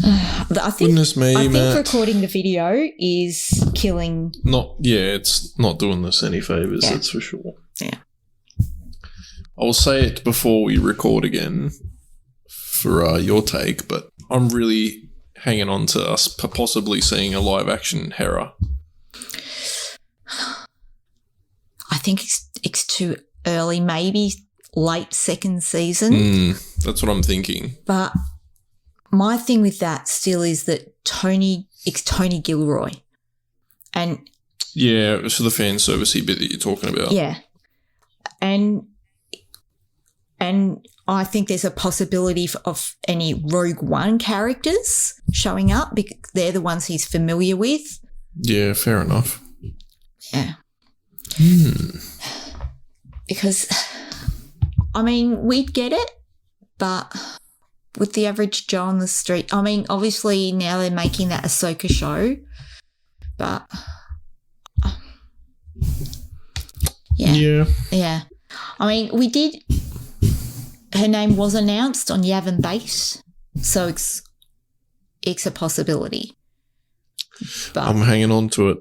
I think, Goodness me, I think Matt. recording the video is killing. It's not doing us any favours, Yeah. that's for sure. Yeah. I will say it before we record again for your take, but I'm really hanging on to us possibly seeing a live action Hera. I think it's too early, maybe late second season. That's what I'm thinking. But my thing with that still is that it's Tony Gilroy. And Yeah, it was for the fan servicey bit that you're talking about. yeah. And I think there's a possibility of any Rogue One characters showing up because they're the ones he's familiar with. Yeah, fair enough. Yeah. Because, I mean, we'd get it, but with the average Joe on the street, I mean, obviously now they're making that Ahsoka show, but yeah. I mean, her name was announced on Yavin Base, so it's a possibility. But I'm hanging on to it.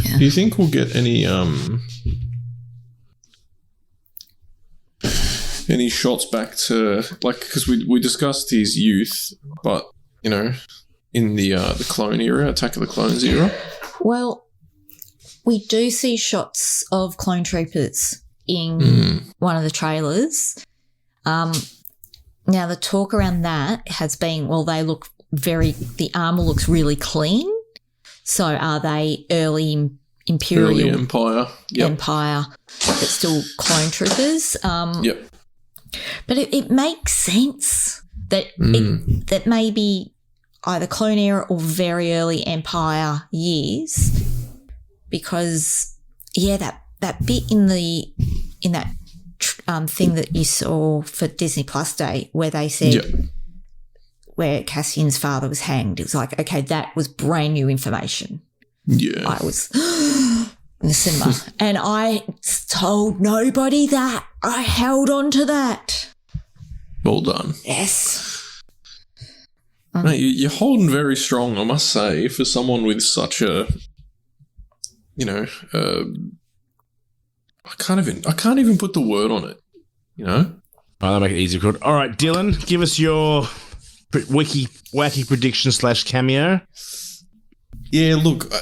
Yeah. Do you think we'll get any shots back to, like, because we discussed his youth, but you know, in the clone era, Attack of the Clones era? Well, we do see shots of clone troopers in one of the trailers. Now, the talk around that has been, well, the armor looks really clean. So are they early Imperial Early Empire? Yep. Empire, but still clone troopers? Yep. But it makes sense that that maybe either clone era or very early Empire years, because that bit in that thing that you saw for Disney Plus Day where they said where Cassian's father was hanged, it was like, okay, that was brand new information. Yeah. I was in the cinema and I told nobody that. I held on to that. Well done. Yes. Mate, you're holding very strong, I must say, for someone with such a, I can't even put the word on it, you know? Oh, that'll make it easy. All right, Dylan, give us your wacky prediction / cameo. Yeah, look,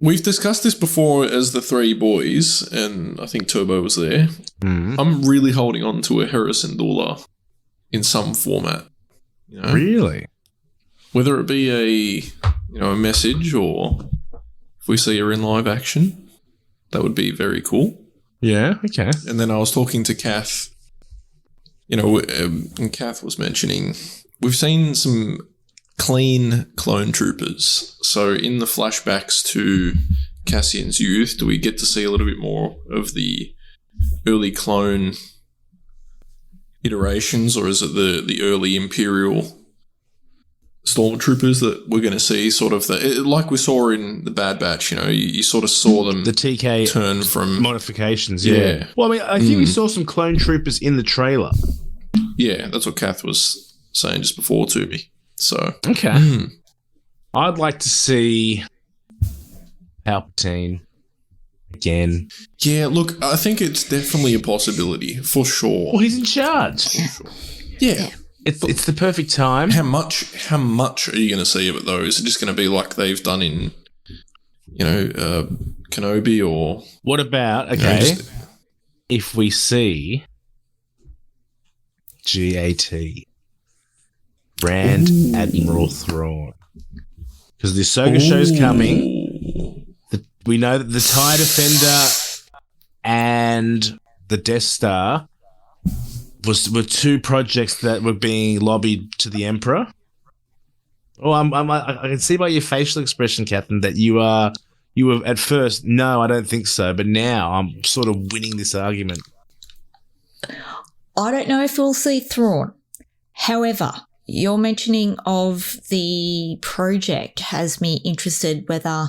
we've discussed this before as the three boys, and I think Turbo was there. I'm really holding on to a Harrison Dula in some format. You know? Really? Whether it be a message or if we see her in live action, that would be very cool. Yeah, okay. And then I was talking to Kath, and Kath was mentioning we've seen some clean clone troopers. So in the flashbacks to Cassian's youth, do we get to see a little bit more of the early clone iterations, or is it the early Imperial stormtroopers that we're going to see sort of like we saw in the Bad Batch, you sort of saw them the TK turn from modifications. Yeah. Well, I mean, I think we saw some clone troopers in the trailer. Yeah, that's what Kath was saying just before to me. So okay. I'd like to see Palpatine again. Yeah, look, I think it's definitely a possibility for sure. Well, he's in charge. Yeah. It's the perfect time. How much are you going to see of it, though? Is it just going to be like they've done in, Kenobi, or... What about, if we see GAT, Grand Admiral Thrawn? Because the Ahsoka show's coming. We know that the TIE Defender and the Death Star were two projects that were being lobbied to the Emperor. Oh, I can see by your facial expression, Catherine, that you were at first, no, I don't think so, but now I'm sort of winning this argument. I don't know if we'll see Thrawn. However, your mentioning of the project has me interested whether,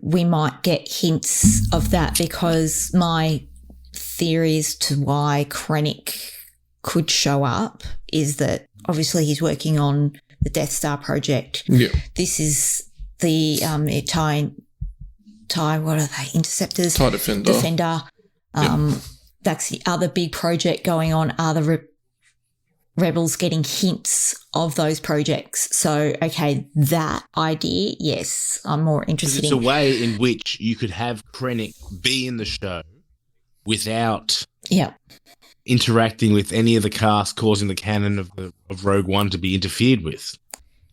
we might get hints of that, because my theory as to why Krennic could show up is that obviously he's working on the Death Star project. Yeah. This is the TIE, what are they? Interceptors? TIE Defender. That's the other big project going on. Are the Rebels getting hints of those projects? So, okay, that idea, yes, I'm more interested in. It's a way in which you could have Krennic be in the show without interacting with any of the cast, causing the canon of Rogue One to be interfered with.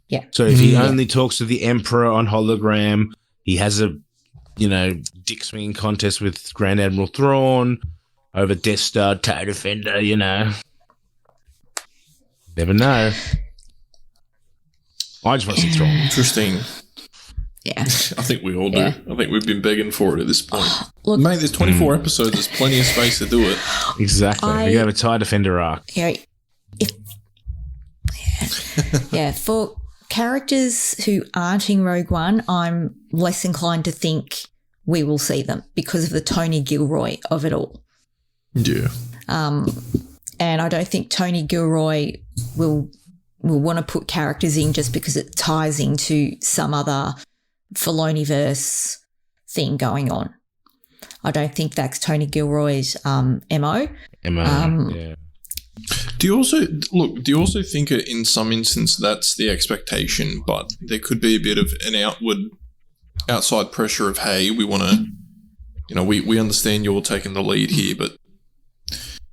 Yeah. So if he only talks to the Emperor on hologram, he has a, dick swinging contest with Grand Admiral Thrawn over Death Star, TIE Defender, Never know. I just want to see Thrawn. Interesting. Yeah. I think we all do. Yeah. I think we've been begging for it at this point. Look, mate, there's 24 episodes. There's plenty of space to do it. Exactly. We have a TIE Defender arc. For characters who aren't in Rogue One, I'm less inclined to think we will see them because of the Tony Gilroy of it all. Yeah. And I don't think Tony Gilroy will want to put characters in just because it ties into some other Filoniverse thing going on. I don't think that's Tony Gilroy's MO. Yeah. Do you also think in some instance that's the expectation, but there could be a bit of an outside pressure of, hey, we want to, we understand you're taking the lead here, but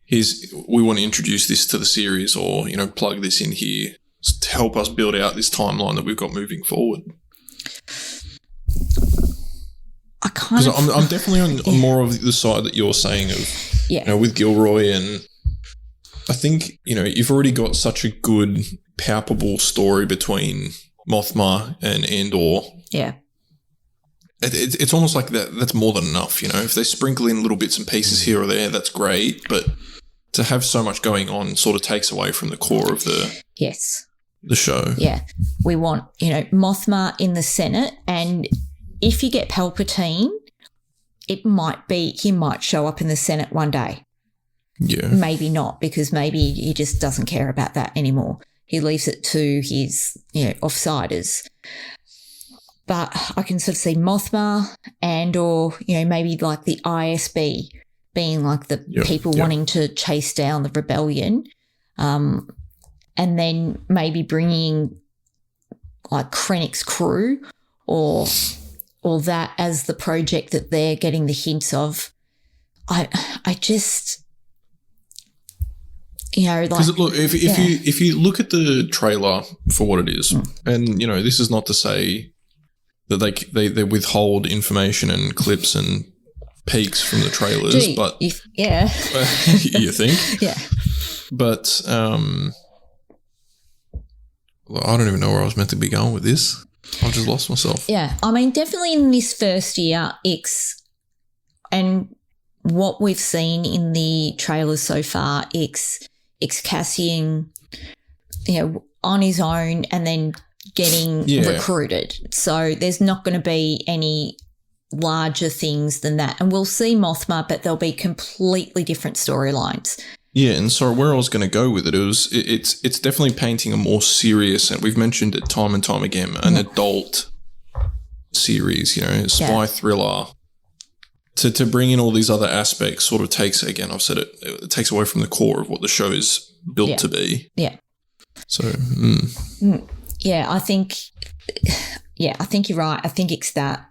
we want to introduce this to the series, or, plug this in here to help us build out this timeline that we've got moving forward. Because I'm definitely on more of the side that you're saying of, with Gilroy, and I think, you've already got such a good, palpable story between Mothma and Andor. Yeah. It's almost like that's more than enough, If they sprinkle in little bits and pieces here or there, that's great, but to have so much going on sort of takes away from the core of the show. Yeah. We want, Mothma in the Senate, and if you get Palpatine, it might be he might show up in the Senate one day. Yeah. Maybe not, because maybe he just doesn't care about that anymore. He leaves it to his, offsiders. But I can sort of see Mothma or maybe like the ISB being like the people wanting to chase down the rebellion. And then maybe bringing like Krennic's crew or that as the project that they're getting the hints of. I just, because look, if you look at the trailer for what it is, and this is not to say that they withhold information and clips and peaks from the trailers, but you think, yeah, but I don't even know where I was meant to be going with this. I've just lost myself. Yeah, I mean, definitely in this first year, and what we've seen in the trailers so far, Cassian, on his own and then getting recruited. So there's not going to be any larger things than that. And we'll see Mothma, but there'll be completely different storylines. Yeah, and so where I was going to go with it's definitely painting a more serious, and we've mentioned it time and time again, an adult series, spy thriller. To bring in all these other aspects sort of takes, again, I've said it takes away from the core of what the show is built to be. Yeah. So, yeah, I think you're right. I think it's that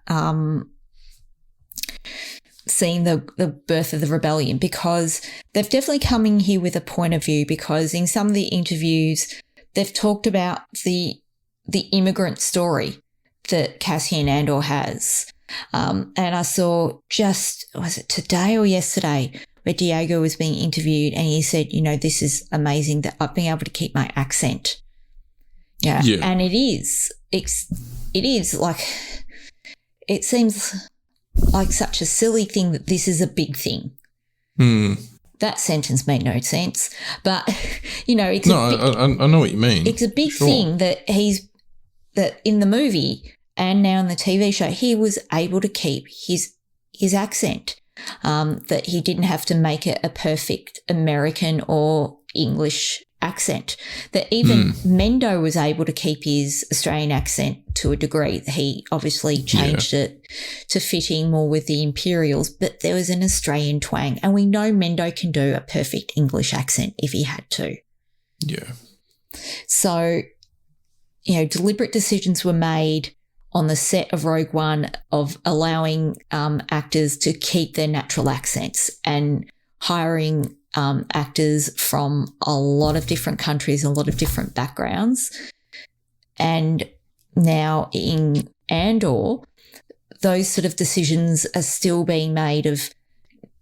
seeing the birth of the rebellion, because they've definitely come in here with a point of view, because in some of the interviews they've talked about the immigrant story that Cassian Andor has. And I saw was it today or yesterday, where Diego was being interviewed and he said, this is amazing that I've been able to keep my accent. Yeah. And it is like, it seems like such a silly thing that this is a big thing. That sentence made no sense, but it's I know what you mean. It's a big thing that that in the movie and now in the TV show, he was able to keep his accent, that he didn't have to make it a perfect American or English accent, that even Mendo was able to keep his Australian accent to a degree. He obviously changed it to fitting more with the Imperials, but there was an Australian twang, and we know Mendo can do a perfect English accent if he had to. Yeah. So, deliberate decisions were made on the set of Rogue One of allowing actors to keep their natural accents and hiring actors from a lot of different countries, a lot of different backgrounds. And now in Andor, those sort of decisions are still being made of,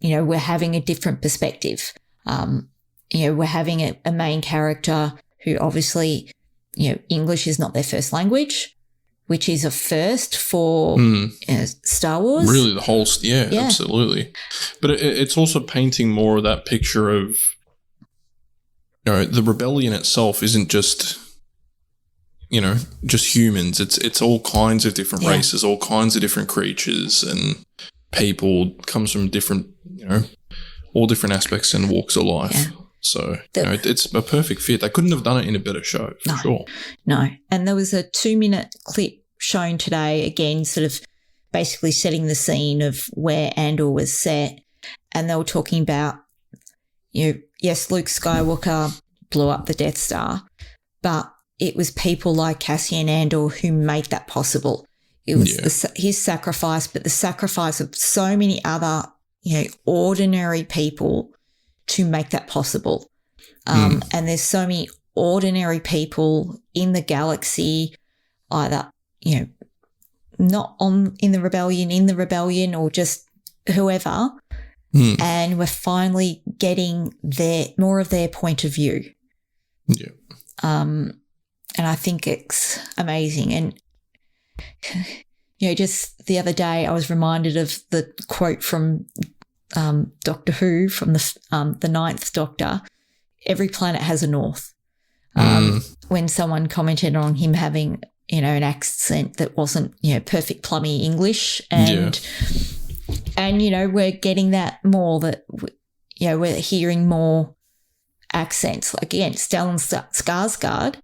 we're having a different perspective. We're having a main character who obviously, English is not their first language, which is a first for Star Wars. Really, the whole, absolutely. But it's also painting more of that picture of, the rebellion itself isn't just, just humans. It's all kinds of different races, all kinds of different creatures and people. Comes from different, all different aspects and walks of life. Yeah. So, it's a perfect fit. They couldn't have done it in a better show, for sure. No. And there was a 2-minute clip shown today, again, sort of basically setting the scene of where Andor was set. And they were talking about, yes, Luke Skywalker blew up the Death Star, but it was people like Cassian Andor who made that possible. It was his sacrifice, but the sacrifice of so many other, ordinary people to make that possible. And there's so many ordinary people in the galaxy, either, not in the rebellion or just whoever. And we're finally getting more of their point of view. Yeah. And I think it's amazing. And, just the other day I was reminded of the quote from Doctor Who, from the Ninth Doctor, every planet has a north. When someone commented on him having, an accent that wasn't, perfect plummy English, and we're getting that more, that, we're hearing more accents. Like, again, Stellan Skarsgård,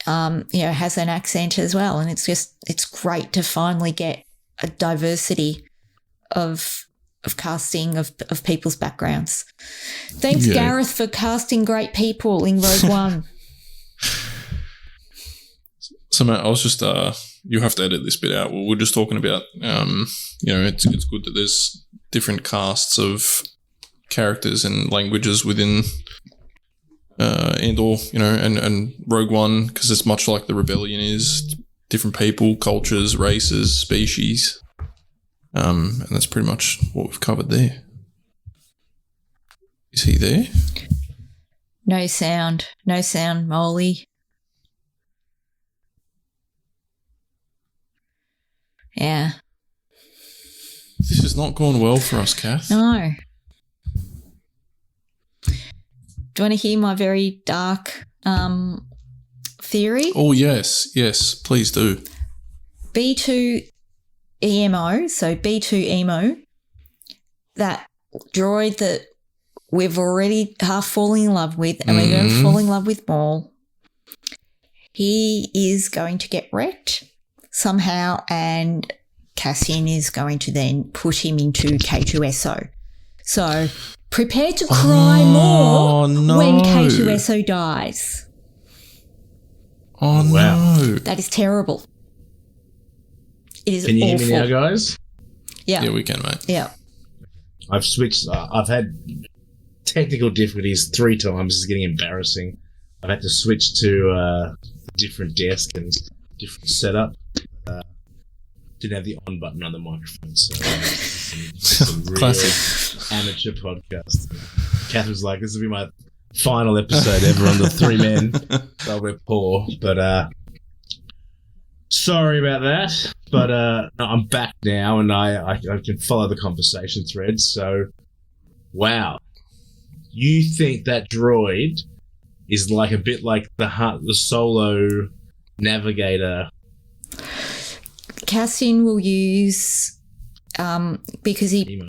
has an accent as well, and it's great to finally get a diversity of casting of people's backgrounds. Thanks, Gareth, for casting great people in Rogue One. So, Matt, I was just, you have to edit this bit out. We're just talking about, it's good that there's different casts of characters and languages within Andor, and Rogue One, because it's much like the Rebellion is, different people, cultures, races, species. And that's pretty much what we've covered there. Is he there? No sound, Molly. Yeah. This is not going well for us, Kath. No. Do you want to hear my very dark theory? Oh, yes, please do. B2 EMO, so B2 Emo, that droid that we've already half fallen in love with, and we're going to fall in love with Maul, he is going to get wrecked somehow, and Cassian is going to then put him into K2SO. So prepare to cry more when K2SO dies. Oh, wow. no. That is terrible. It is awful. Can you hear me now, guys? Yeah. Yeah, we can, mate. Yeah. I've switched. I've had technical difficulties 3 times. It's getting embarrassing. I've had to switch to a different desk and different setup. didn't have the on button on the microphone, so it's a real Classic. amateur podcast. Catherine's like, this will be my final episode ever on the three men. So we're poor, but sorry about that. But I'm back now, and I can follow the conversation thread. So, wow, you think that droid is like a bit like the Solo navigator? Cassian will use because he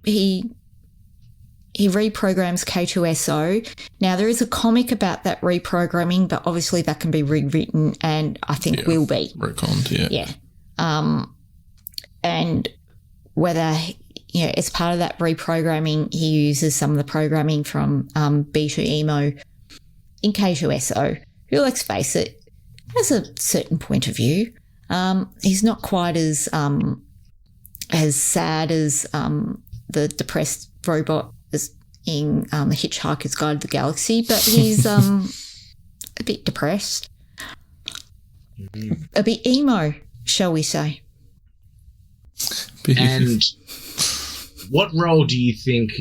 reprograms K2SO. Now there is a comic about that reprogramming, but obviously that can be rewritten, and I think will be retconned. Yeah. And whether as part of that reprogramming, he uses some of the programming from B2 Emo in K2SO, who, let's face it, has a certain point of view. He's not quite as sad as the depressed robot as in The Hitchhiker's Guide to the Galaxy, but he's a bit depressed, a bit emo, shall we say. And what role do you think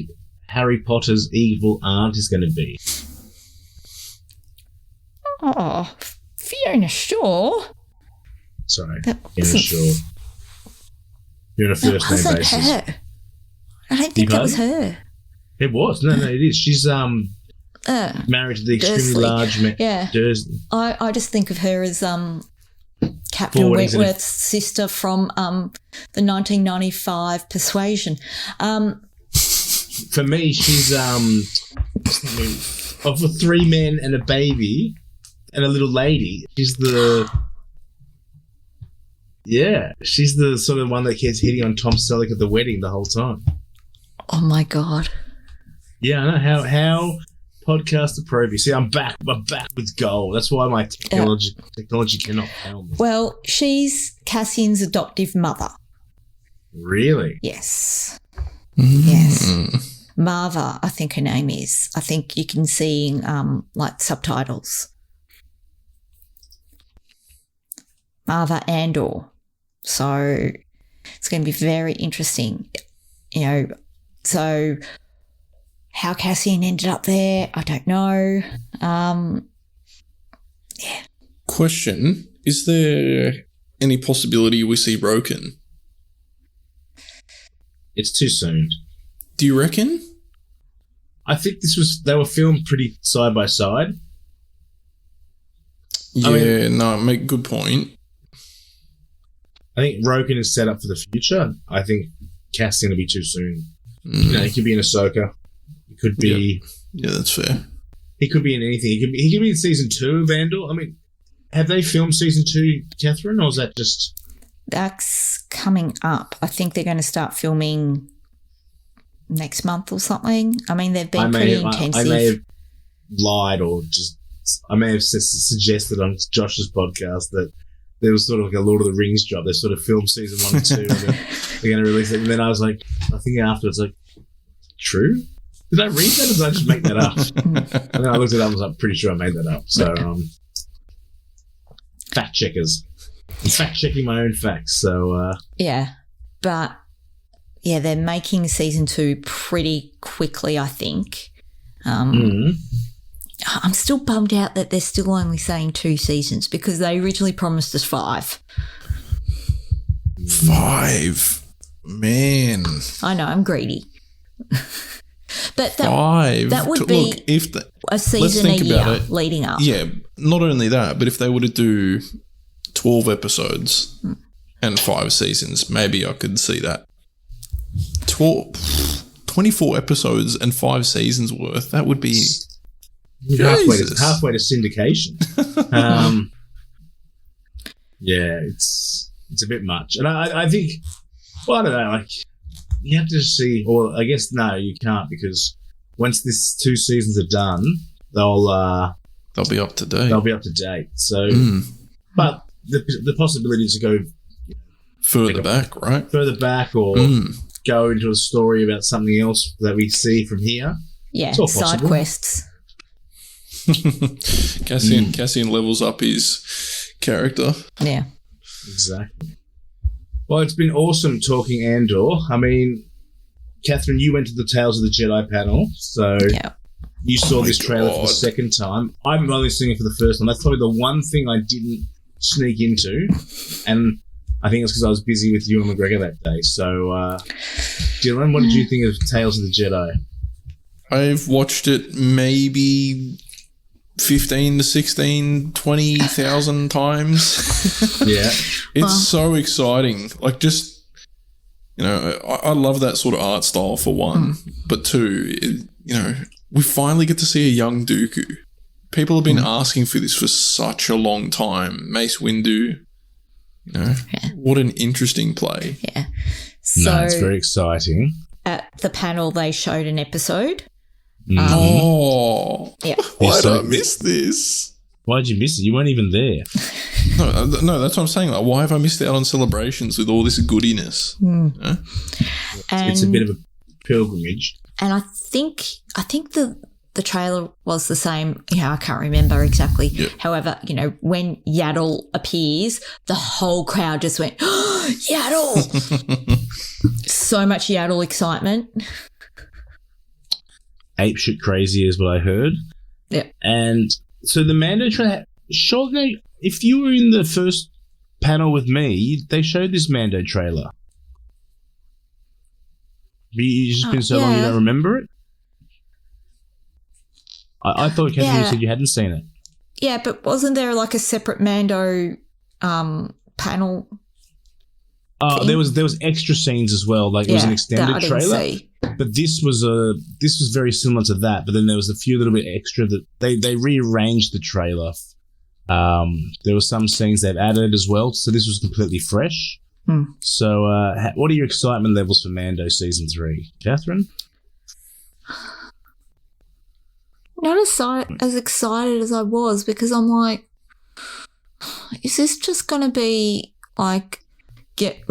Harry Potter's evil aunt is going to be? Oh, Fiona Shaw. Sorry, That Fiona Shaw. You're on a first name wasn't basis. her. I don't think that was her. It was. No, it is. She's married to the extremely Dursley. large man. Yeah. Dursley. I just think of her as Captain Forwarding's Wentworth's sister from the 1995 Persuasion. For me, she's of the three men and a baby and a little lady. She's the sort of one that keeps hitting on Tom Selleck at the wedding the whole time. Oh my God. Yeah, I know how podcast appropriate. See, I'm back with gold. That's why my technology cannot fail me. Well, she's Cassian's adoptive mother. Really? Yes. Yes. Marva, I think her name is. I think you can see in like subtitles. Marva Andor. So it's going to be very interesting. So how Cassian ended up there, I don't know. Question: is there any possibility we see Broken? It's too soon. Do you reckon? I think they were filmed pretty side by side. Yeah, make a good point. I think Roken is set up for the future. I think Cassian will be too soon. He could be in Ahsoka. He could be. Yeah, that's fair. He could be in anything. He could be in season 2 of Andor. I mean, have they filmed season 2, Catherine, or is that just? That's coming up. I think they're going to start filming next month or something. I mean, they've been pretty intensive. I may have lied, or just I may have suggested on Josh's podcast that there was sort of like a Lord of the Rings job. They sort of filmed season 1 and 2, and then they're going to release it. And then I was like, I think afterwards, like, true? Did I read that, or did I just make that up? And then I looked it up and was like, pretty sure I made that up. So, fact checkers. I'm fact checking my own facts. So, but they're making season 2 pretty quickly, I think. I'm still bummed out that they're still only saying 2 seasons because they originally promised us 5. 5, man. I know, I'm greedy. But 5. That would be a season a year leading up. Yeah, not only that, but if they were to do 12 episodes and 5 seasons, maybe I could see that. 24 episodes and 5 seasons worth, that would be halfway to syndication. It's a bit much. And I think, well, I don't know, like, you have to see, or I guess no, you can't, because once this 2 seasons are done, they'll be up to date. They'll be up to date. So, but the possibility to go further back, right? Further back, or go into a story about something else that we see from here. Yeah, side quests. Cassian levels up his character. Yeah, exactly. Well, it's been awesome talking Andor. I mean, Catherine, you went to the Tales of the Jedi panel, so you saw this trailer for the second time. I've only seen it for the first time. That's probably the one thing I didn't sneak into, and I think it's because I was busy with Ewan McGregor that day. So, Dylan, what did you think of Tales of the Jedi? I've watched it maybe 15 to 16, 20,000 times. Yeah. It's so exciting. Like, just, you know, I love that sort of art style for one, but two, you know, we finally get to see a young Dooku. People have been asking for this for such a long time. Mace Windu, you know, what an interesting play. Yeah. So it's very exciting. at the panel, they showed an episode. Mm-hmm. Yeah. Why did I miss this? Why did you miss it? You weren't even there. No, that's what I'm saying. Like, why have I missed out on celebrations with all this goodiness? And, It's a bit of a pilgrimage. And I think the trailer was the same. You know, I can't remember exactly. Yeah. However, you know, when Yaddle appears, the whole crowd just went, oh, Yaddle! So much Yaddle excitement. Apeshit crazy is what I heard. Yeah. And so the Mando trailer, surely if you were in the first panel with me, they showed this Mando trailer. You just been so long you don't remember it? I thought, Catherine, you said you hadn't seen it. Yeah, but wasn't there like a separate Mando panel? There was extra scenes as well. Like it was an extended trailer. But this was very similar to that. But then there was a few little bit extra that they rearranged the trailer. There were some scenes they've added as well. So this was completely fresh. So what are your excitement levels for Mando Season 3? Catherine? Not as excited as I was, because I'm like, is this just going to be like, get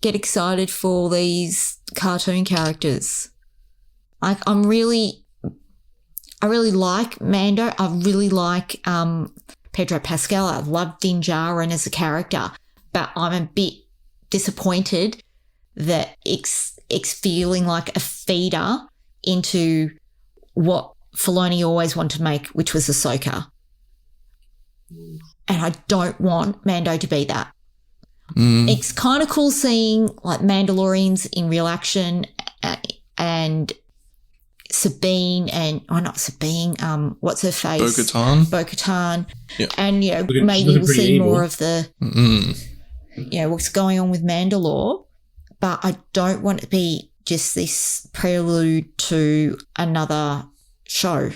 excited for these cartoon characters? Like, I really like Mando. I really like Pedro Pascal. I love Din Djarin as a character, but I'm a bit disappointed that it's feeling like a feeder into what Filoni always wanted to make, which was Ahsoka. And I don't want Mando to be that. It's kind of cool seeing like Mandalorians in real action and Sabine and not Sabine, what's her face? Bo-Katan. Yeah. And maybe we'll see more of the what's going on with Mandalore, but I don't want it to be just this prelude to another show.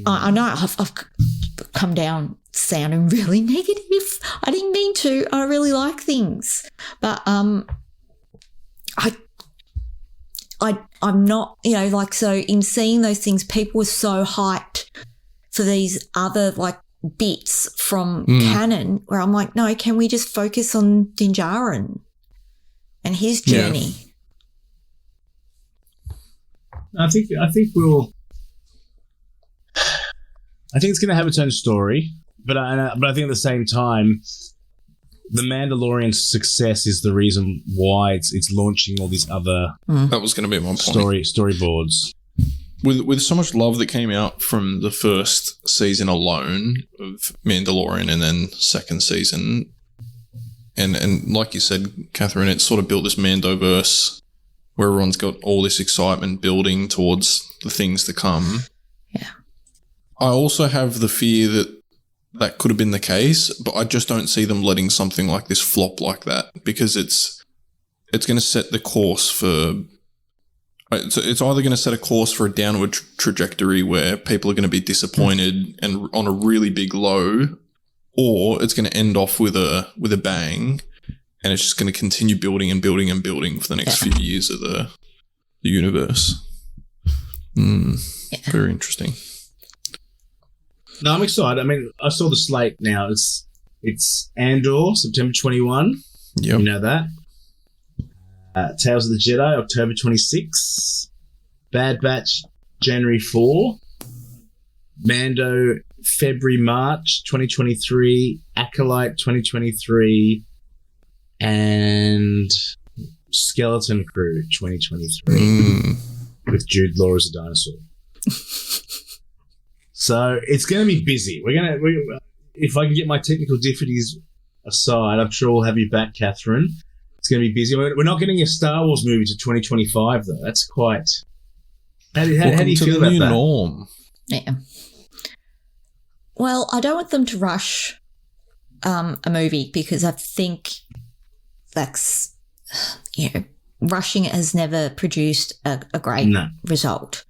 I know I've come down sounding really negative. I didn't mean to. I really like things, but I'm not. So in seeing those things, people were so hyped for these other like bits from canon, where I'm like, no, can we just focus on Din Djarin and his journey? I think it's going to have its own story, but I think at the same time, the Mandalorian's success is the reason why it's launching all these other that was going to be my point. Storyboards. With so much love that came out from the first season alone of Mandalorian and then second season, and like you said, Catherine, it sort of built this Mandoverse where everyone's got all this excitement building towards the things to come. Yeah. I also have the fear that could have been the case, but I just don't see them letting something like this flop like that, because it's going to set the course for... It's either going to set a course for a downward trajectory where people are going to be disappointed and on a really big low, or it's going to end off with a bang, and it's just going to continue building and building and building for the next few years of the universe. Very interesting. No, I'm excited. I mean, I saw the slate now. It's Andor, September 21. Yep. You know that. Tales of the Jedi, October 26. Bad Batch, January 4. Mando, February, March 2023. Acolyte 2023. and Skeleton Crew 2023 with Jude Law as a dinosaur. So it's going to be busy. If I can get my technical difficulties aside, I'm sure we'll have you back, Catherine. It's going to be busy. We're not getting a Star Wars movie to 2025, though. That's quite... How do you feel about that? Norm. Yeah. Well, I don't want them to rush a movie because I think that's, rushing it has never produced a great result.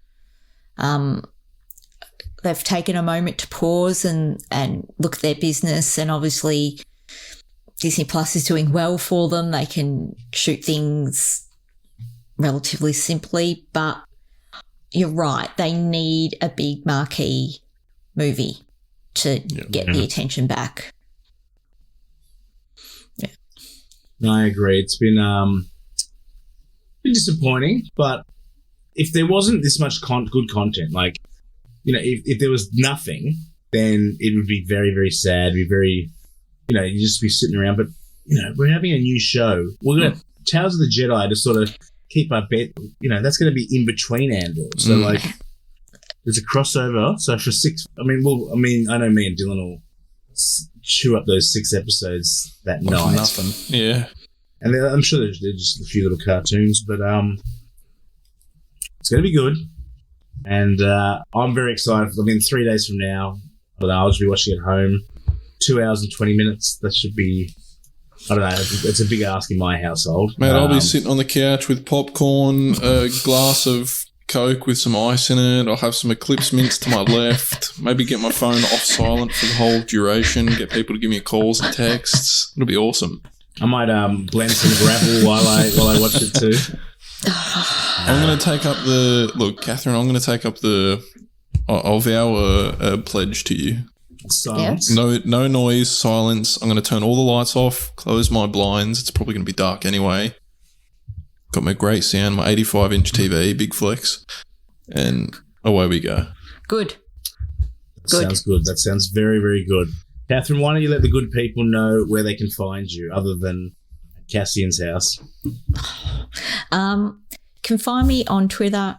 They've taken a moment to pause and look at their business, and obviously Disney Plus is doing well for them. They can shoot things relatively simply, but you're right. They need a big marquee movie to get the attention back. Yeah. No, I agree. It's been disappointing, but if there wasn't this much good content, like, if there was nothing, then it would be very, very sad. It'd be very, you'd just be sitting around. But, we're having a new show. We're going to Tales of the Jedi to sort of keep our bet. That's going to be in between Andor. So, there's a crossover. So for 6, I know me and Dylan will chew up those 6 episodes that night. Nothing. Yeah. And I'm sure there's just a few little cartoons, but it's going to be good. And I'm very excited. 3 days from now, I'll just be watching at home. 2 hours and 20 minutes. That should be, I don't know, it's a big ask in my household. Mate, I'll be sitting on the couch with popcorn, a glass of Coke with some ice in it. I'll have some Eclipse mints to my left. Maybe get my phone off silent for the whole duration. Get people to give me calls and texts. It'll be awesome. I might blend some gravel while I watch it too. I'm going to take up Catherine, I'm going to take up I'll vow a pledge to you. Silence. No noise, silence. I'm going to turn all the lights off, close my blinds. It's probably going to be dark anyway. Got my great sound, my 85-inch TV, big flex, and away we go. Good. Sounds good. That sounds very, very good. Catherine, why don't you let the good people know where they can find you other than Cassian's house? Can find me on Twitter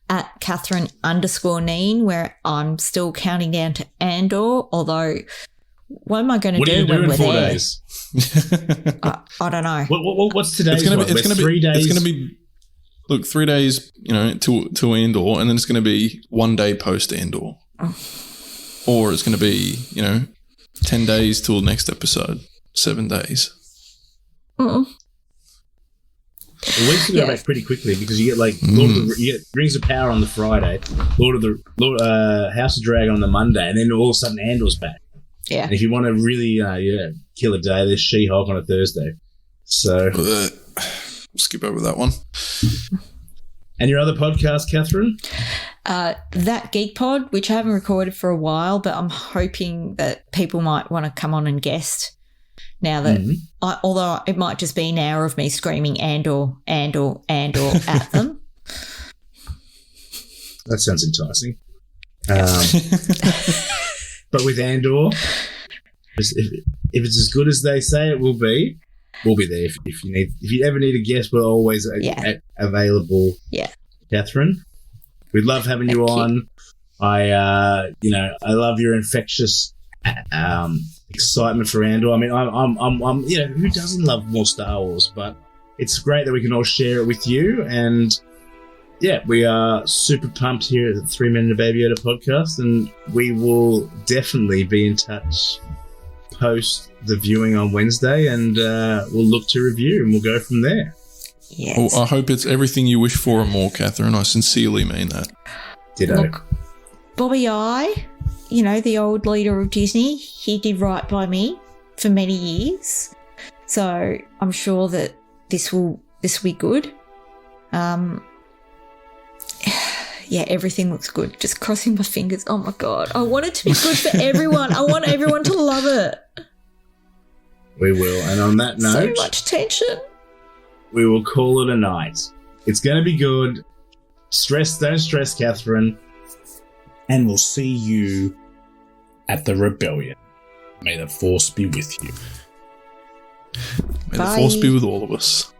at Catherine_Kneen, where I'm still counting down to Andor, although what am I going to do when we're 4 there? Days? I don't know. What's today's? It's going to be 3 days. It's going to be 3 days, till Andor, and then it's going to be 1 day post Andor, or it's going to be 10 days till the next episode, 7 days. The weeks will go back pretty quickly because you get you get Rings of Power on the Friday, House of Dragon on the Monday, and then all of a sudden Andor's back. Yeah. And if you want to really kill a day, there's She-Hulk on a Thursday. So we'll skip over that one. And your other podcast, Catherine? That Geek Pod, which I haven't recorded for a while, but I'm hoping that people might want to come on and guest. Now that, although it might just be an hour of me screaming Andor, Andor, Andor at them. That sounds enticing. But with Andor, if it's as good as they say it will be, we'll be there. If you ever need a guest, we're always available. Yeah, Catherine, we'd love having you on. I love your infectious excitement for Andor. I mean, I'm who doesn't love more Star Wars? But it's great that we can all share it with you. And yeah, we are super pumped here at the 3 Men and a Baby Yoda podcast, and we will definitely be in touch post the viewing on Wednesday, and we'll look to review, and we'll go from there. Yes. Well, I hope it's everything you wish for and more, Catherine. I sincerely mean that. Ditto. Look, Bobby I, the old leader of Disney, he did right by me for many years. So I'm sure that this will be good. Yeah, everything looks good. Just crossing my fingers. Oh my God. I want it to be good for everyone. I want everyone to love it. We will. And on that note, so much tension. We will call it a night. It's going to be good. Don't stress, Catherine. And we'll see you at the rebellion. May the Force be with you. May Bye. the force be with all of us.